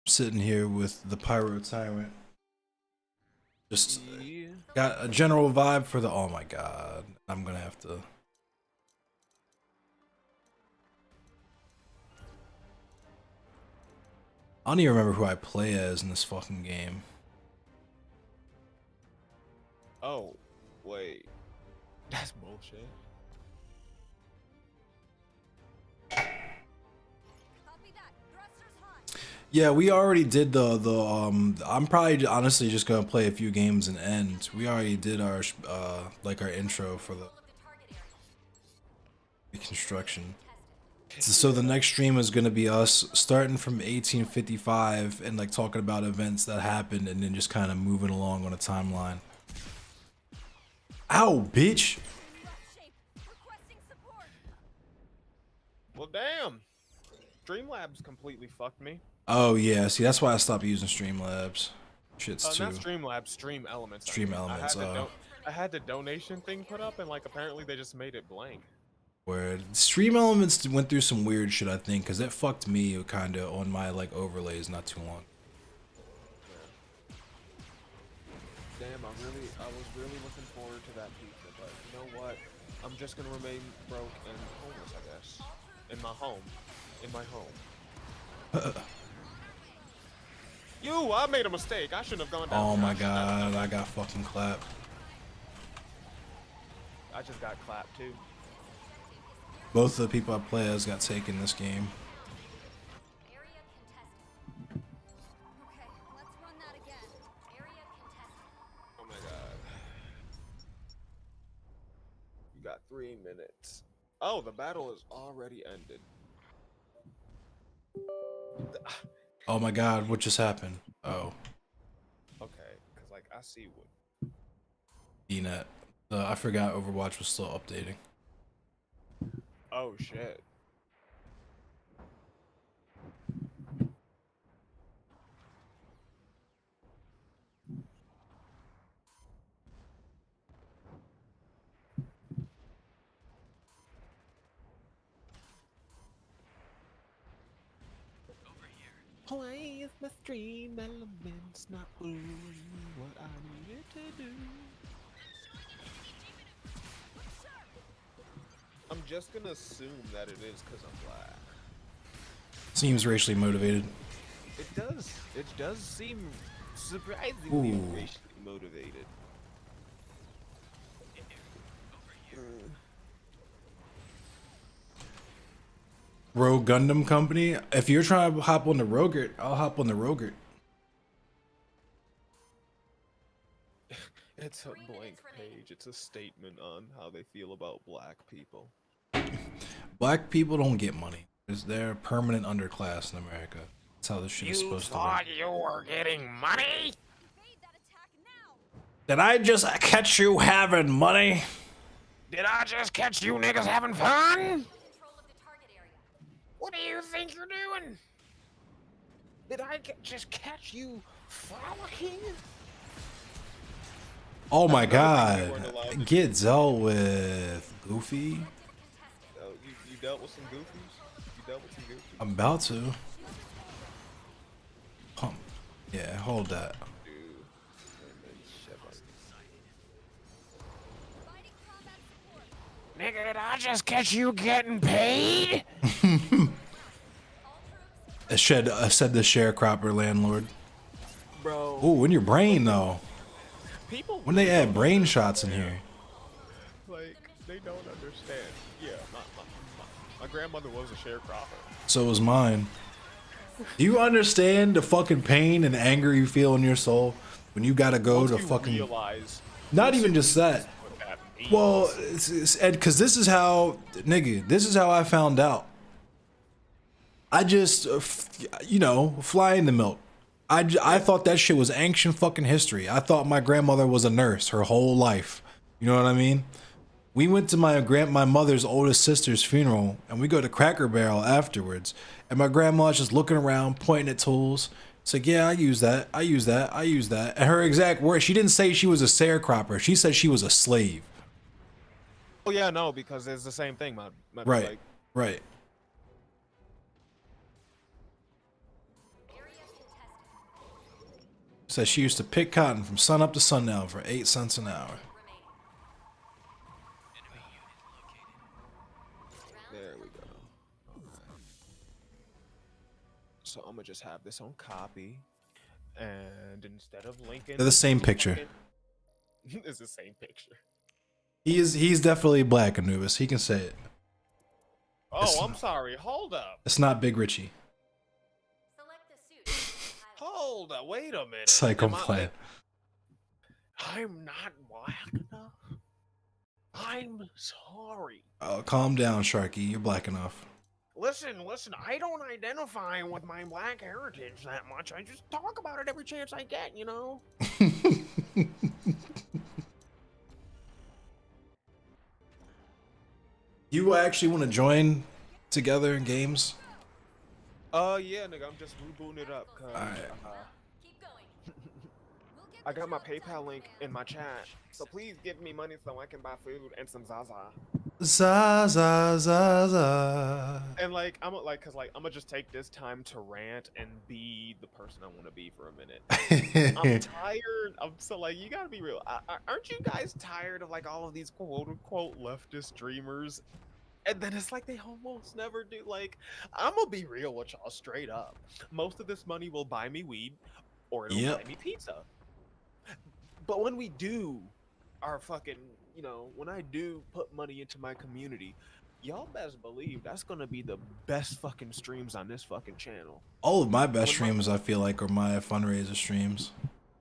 [SPEAKER 1] Sitting here with the Pyro Tyrant. Just got a general vibe for the. Oh my god, I'm gonna have to. I don't even remember who I play as in this fucking game.
[SPEAKER 2] Oh, wait. That's bullshit.
[SPEAKER 1] Yeah, we already did the I'm probably honestly just gonna play a few games and end. We already did our like our intro for the Reconstruction. So the next stream is gonna be us starting from 1855 and like talking about events that happened and then just kind of moving along on a timeline. Ow, bitch!
[SPEAKER 2] Well, damn. Streamlabs completely fucked me.
[SPEAKER 1] Oh yeah, see that's why I stopped using Streamlabs. Shit's too.
[SPEAKER 2] Not Streamlabs, Stream Elements.
[SPEAKER 1] Stream Elements.
[SPEAKER 2] I had the donation thing put up, and like apparently they just made it blank.
[SPEAKER 1] Word. Stream Elements went through some weird shit, I think, because it fucked me kind of on my like overlays not too long.
[SPEAKER 2] Damn, I was really looking forward to that pizza, but you know what? I'm just gonna remain broke and homeless, I guess. In my home. I made a mistake. I shouldn't have gone down.
[SPEAKER 1] Oh my god, I got fucking clapped.
[SPEAKER 2] I just got clapped too.
[SPEAKER 1] Both of the people I play as got taken this game.
[SPEAKER 2] Oh my god. You got 3 minutes. Oh, the battle is already ended.
[SPEAKER 1] Oh my god, what just happened? Oh.
[SPEAKER 2] Okay, because like I see what.
[SPEAKER 1] DNet. I forgot Overwatch was still updating.
[SPEAKER 2] Oh shit. Why is my stream elements not doing what I needed to do? I'm just gonna assume that it is because I'm black.
[SPEAKER 1] Seems racially motivated.
[SPEAKER 2] It does seem surprisingly racially motivated.
[SPEAKER 1] Rogue Gundam Company. If you're trying to hop on the Rogert, I'll hop on the Rogert.
[SPEAKER 2] It's a blank page. It's a statement on how they feel about black people.
[SPEAKER 1] Black people don't get money. They're a permanent underclass in America. That's how this shit is supposed to work.
[SPEAKER 2] You were getting money?
[SPEAKER 1] Did I just catch you having money?
[SPEAKER 2] Did I just catch you niggas having fun? What do you think you're doing? Did I just catch you frolicking?
[SPEAKER 1] Oh my god. Get dealt with, Goofy.
[SPEAKER 2] Oh, you dealt with some goofies? You dealt with some goofies?
[SPEAKER 1] I'm about to. Pump. Yeah, hold that.
[SPEAKER 2] Nigga, did I just catch you getting paid?
[SPEAKER 1] Said the sharecropper landlord.
[SPEAKER 2] Bro.
[SPEAKER 1] Ooh, in your brain though.
[SPEAKER 2] People
[SPEAKER 1] When they add brain shots in here.
[SPEAKER 2] Like, they don't understand. Yeah, my grandmother was a sharecropper.
[SPEAKER 1] So was mine. Do you understand the fucking pain and anger you feel in your soul when you gotta go
[SPEAKER 2] Once
[SPEAKER 1] to
[SPEAKER 2] you
[SPEAKER 1] fucking?
[SPEAKER 2] realize,
[SPEAKER 1] Not
[SPEAKER 2] once
[SPEAKER 1] even
[SPEAKER 2] you
[SPEAKER 1] just
[SPEAKER 2] realize
[SPEAKER 1] that.
[SPEAKER 2] what that
[SPEAKER 1] Well,
[SPEAKER 2] means.
[SPEAKER 1] Ed, because this is how, nigga, this is how I found out. I just, you know, fly in the milk. I thought that shit was ancient fucking history. I thought my grandmother was a nurse her whole life. You know what I mean? We went to my mother's oldest sister's funeral, and we go to Cracker Barrel afterwards. And my grandma's just looking around, pointing at tools. It's like, yeah, I use that. I use that. I use that. And her exact words, she didn't say she was a sharecropper. She said she was a slave.
[SPEAKER 2] Oh yeah, no, because it's the same thing, my dude.
[SPEAKER 1] Right.
[SPEAKER 2] Like,
[SPEAKER 1] Right. Said she used to pick cotton from sun up to sundown for 8 cents an hour.
[SPEAKER 2] there we go. Okay. So I'm gonna just have this on copy, and instead of linking,
[SPEAKER 1] They're the same
[SPEAKER 2] to
[SPEAKER 1] picture.
[SPEAKER 2] fucking- it's the same picture.
[SPEAKER 1] He's definitely black, Anubis. He can say it.
[SPEAKER 2] Oh, I'm sorry. Hold up.
[SPEAKER 1] It's not Big Richie.
[SPEAKER 2] Hold up. Wait a minute.
[SPEAKER 1] It's like I'm
[SPEAKER 2] Am I-
[SPEAKER 1] playing.
[SPEAKER 2] I'm not black enough. I'm sorry.
[SPEAKER 1] Oh, calm down, Sharky. You're black enough.
[SPEAKER 2] Listen. I don't identify with my black heritage that much. I just talk about it every chance I get, you know?
[SPEAKER 1] You actually want to join together in games?
[SPEAKER 2] Yeah, nigga. I'm just rebooting it up. Cause,
[SPEAKER 1] Alright.
[SPEAKER 2] I got my PayPal link in my chat. So please give me money so I can buy food and some Zaza.
[SPEAKER 1] Zaza.
[SPEAKER 2] And like I'm gonna just take this time to rant and be the person I want to be for a minute. I'm tired. I'm so like, you gotta be real. Aren't you guys tired of like all of these quote unquote leftist streamers? And then it's like they almost never do. Like, I'm gonna be real with y'all straight up. Most of this money will buy me weed, or it'll buy me pizza. But when we do our fucking, you know, when I do put money into my community, y'all best believe that's gonna be the best fucking streams on this fucking channel.
[SPEAKER 1] All of my best streams, I feel like, are my fundraiser streams.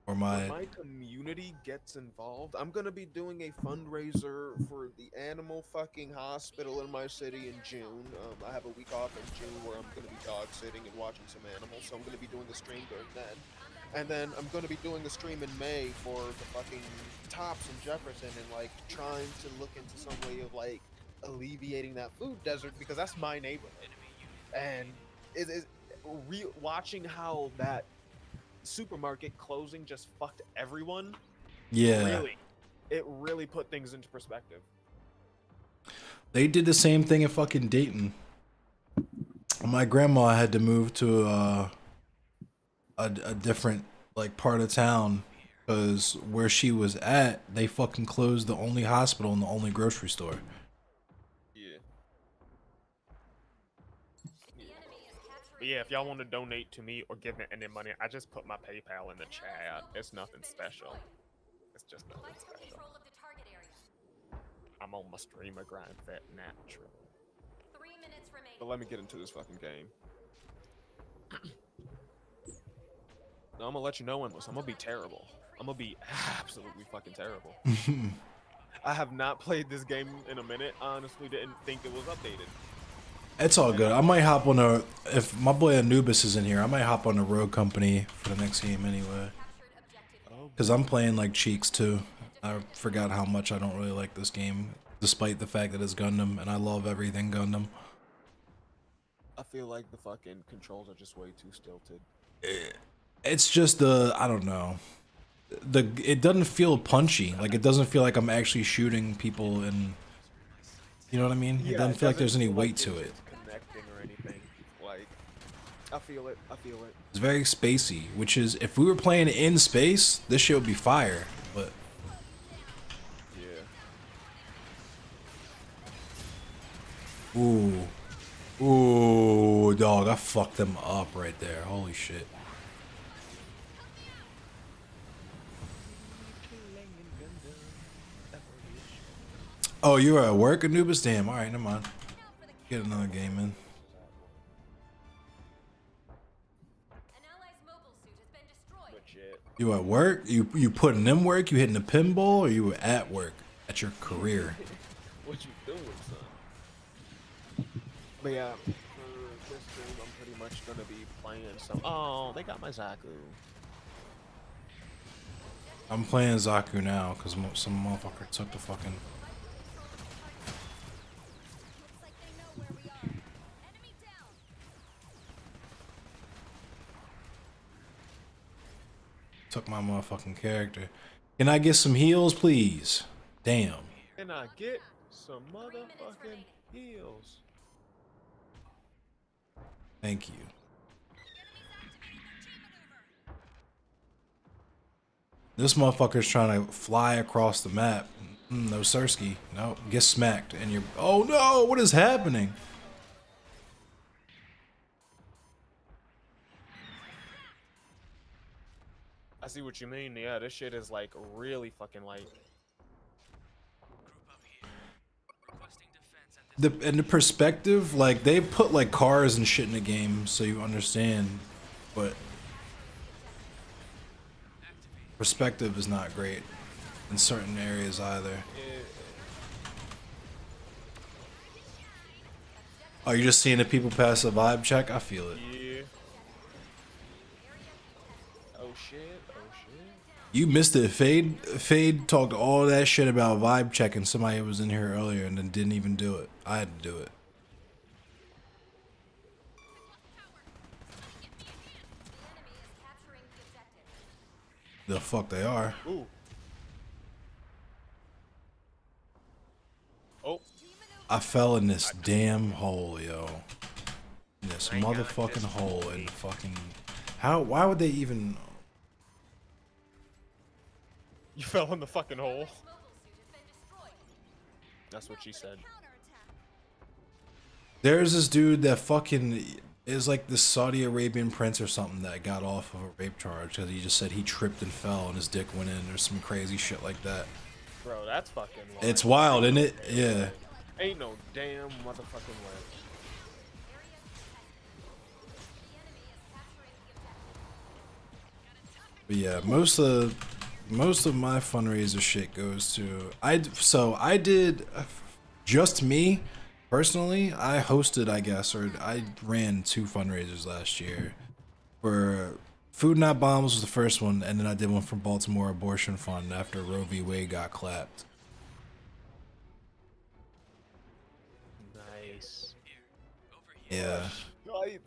[SPEAKER 1] Or
[SPEAKER 2] when my community gets involved, I'm gonna be doing a fundraiser for the animal fucking hospital in my city in June. I have a week off in June where I'm gonna be dog sitting and watching some animals, so I'm gonna be doing the stream during then. And then I'm gonna be doing the stream in May for the fucking Tops in Jefferson and like trying to look into some way of like alleviating that food desert because that's my neighborhood. And it is watching how that supermarket closing just fucked everyone.
[SPEAKER 1] yeah,
[SPEAKER 2] it really put things into perspective.
[SPEAKER 1] they did the same thing in fucking Dayton. My grandma had to move to a different like part of town because where she was at, they fucking closed the only hospital and the only grocery store.
[SPEAKER 2] But yeah, if y'all want to donate to me or give me any money, I just put my PayPal in the chat. It's nothing special. It's just nothing special. I'm on my streamer grind that natural. But let me get into this fucking game. No, I'm gonna let you know, Endless. I'm gonna be terrible. I'm gonna be absolutely fucking terrible. I have not played this game in a minute. I honestly didn't think it was updated.
[SPEAKER 1] It's all good. I might hop on a, if my boy Anubis is in here, I might hop on a Rogue Company for the next game anyway. Because I'm playing like Cheeks too. I forgot how much I don't really like this game, despite the fact that it's Gundam, and I love everything Gundam.
[SPEAKER 2] I feel like the fucking controls are just way too stilted.
[SPEAKER 1] It's just I don't know. It doesn't feel punchy. Like it doesn't feel like I'm actually shooting people and, you know what I mean?
[SPEAKER 2] Yeah,
[SPEAKER 1] it doesn't feel like there's any
[SPEAKER 2] feel
[SPEAKER 1] weight
[SPEAKER 2] like
[SPEAKER 1] to
[SPEAKER 2] it's
[SPEAKER 1] it.
[SPEAKER 2] connecting or anything. Like, I feel it.
[SPEAKER 1] It's very spacey, which is, if we were playing in space, this shit would be fire, but...
[SPEAKER 2] Yeah.
[SPEAKER 1] Ooh. Ooh, dog, I fucked them up right there. Holy shit. Oh, you were at work, Anubis? Damn, alright, never mind. Get another game in. You at work? You putting in work? You hitting the pinball, or you at work at your career?
[SPEAKER 2] What you doing, son? But yeah, for this stream, I'm pretty much gonna be playing some. Oh, they got my Zaku.
[SPEAKER 1] I'm playing Zaku now because some motherfucker took the fucking. Took my motherfucking character. Can I get some heals, please? Damn.
[SPEAKER 2] Can I get some motherfucking heals?
[SPEAKER 1] Thank you. This motherfucker's trying to fly across the map. No Sirski. No, get smacked. And you're. Oh no! What is happening?
[SPEAKER 2] I see what you mean. Yeah, this shit is like really fucking like.
[SPEAKER 1] The perspective, like they put like cars and shit in the game so you understand, but perspective is not great in certain areas either. Oh, you're just seeing the people pass a vibe check? I feel it.
[SPEAKER 2] Yeah. Oh shit. Oh shit.
[SPEAKER 1] You missed it. Fade talked all that shit about vibe checking. Somebody was in here earlier and then didn't even do it. I had to do it. The fuck they are.
[SPEAKER 2] Ooh. Oh.
[SPEAKER 1] I fell in this damn hole, yo. In this motherfucking hole and fucking. Why would they even.
[SPEAKER 2] You fell in the fucking hole. That's what she said.
[SPEAKER 1] There's this dude that fucking is like the Saudi Arabian prince or something that got off of a rape charge because he just said he tripped and fell and his dick went in or some crazy shit like that.
[SPEAKER 2] Bro, that's fucking wild.
[SPEAKER 1] It's wild, isn't it? Yeah.
[SPEAKER 2] Ain't no damn motherfucking way.
[SPEAKER 1] But yeah, most of my fundraiser shit goes to I did just me personally. I hosted, I guess, or I ran 2 fundraisers last year. For Food Not Bombs was the first one, and then I did one for Baltimore Abortion Fund after Roe v. Wade got clapped.
[SPEAKER 2] Nice.
[SPEAKER 1] Yeah.
[SPEAKER 2] Right.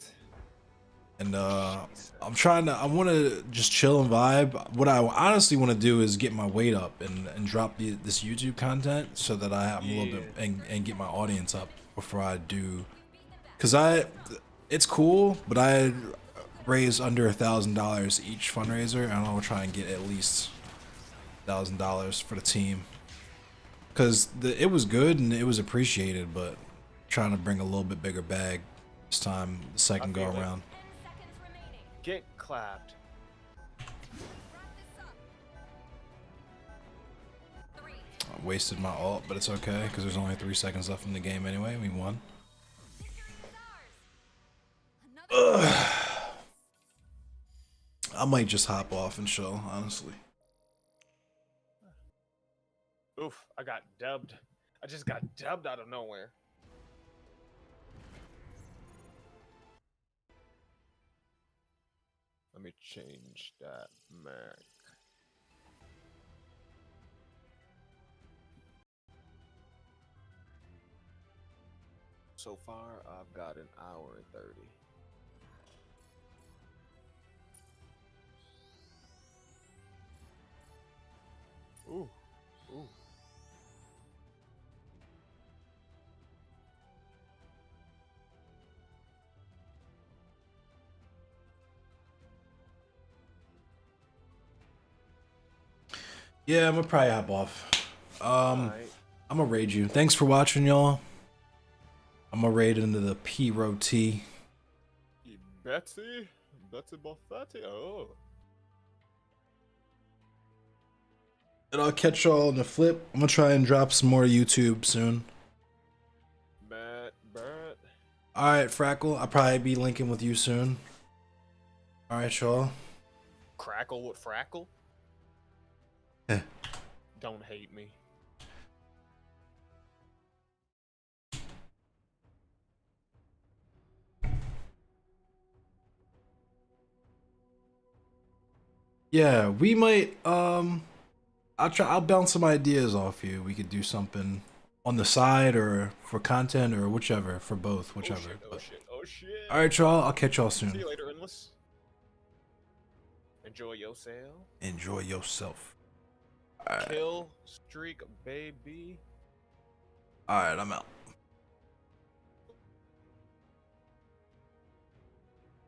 [SPEAKER 1] And I want to just chill and vibe. What I honestly want to do is get my weight up and drop this YouTube content so that I have a little bit and get my audience up before I do. Cause it's cool, but I raise under $1,000 each fundraiser. I want to try and get at least $1,000 for the team. Cause it was good and it was appreciated, but trying to bring a little bit bigger bag this time, the second go around.
[SPEAKER 2] Get clapped.
[SPEAKER 1] I wasted my ult, but it's okay because there's only 3 seconds left in the game anyway. We won. Ugh. I might just hop off and chill, honestly.
[SPEAKER 2] Oof, I got dubbed. I just got dubbed out of nowhere. Let me change that Mac. So far, I've got an hour and 30. Ooh, ooh.
[SPEAKER 1] Yeah, I'm gonna probably hop off.
[SPEAKER 2] Right.
[SPEAKER 1] I'm gonna raid you. Thanks for watching, y'all. I'm gonna raid into the P-Ro-T.
[SPEAKER 2] Betsy Buffetti. Oh.
[SPEAKER 1] And I'll catch y'all in the flip. I'm gonna try and drop some more YouTube soon.
[SPEAKER 2] Bert.
[SPEAKER 1] Alright, Frackle. I'll probably be linking with you soon. Alright, y'all.
[SPEAKER 2] Crackle with Frackle?
[SPEAKER 1] Eh.
[SPEAKER 2] Don't hate me.
[SPEAKER 1] Yeah, we might I'll bounce some ideas off you. We could do something on the side or for content or whichever, for both,
[SPEAKER 2] Oh
[SPEAKER 1] whichever.
[SPEAKER 2] shit, oh
[SPEAKER 1] But
[SPEAKER 2] shit, oh shit.
[SPEAKER 1] all right, y'all. I'll catch y'all
[SPEAKER 2] See
[SPEAKER 1] soon.
[SPEAKER 2] you later, Endless. Enjoy yourself.
[SPEAKER 1] Enjoy yourself. All right.
[SPEAKER 2] Kill streak, baby.
[SPEAKER 1] All right, I'm out.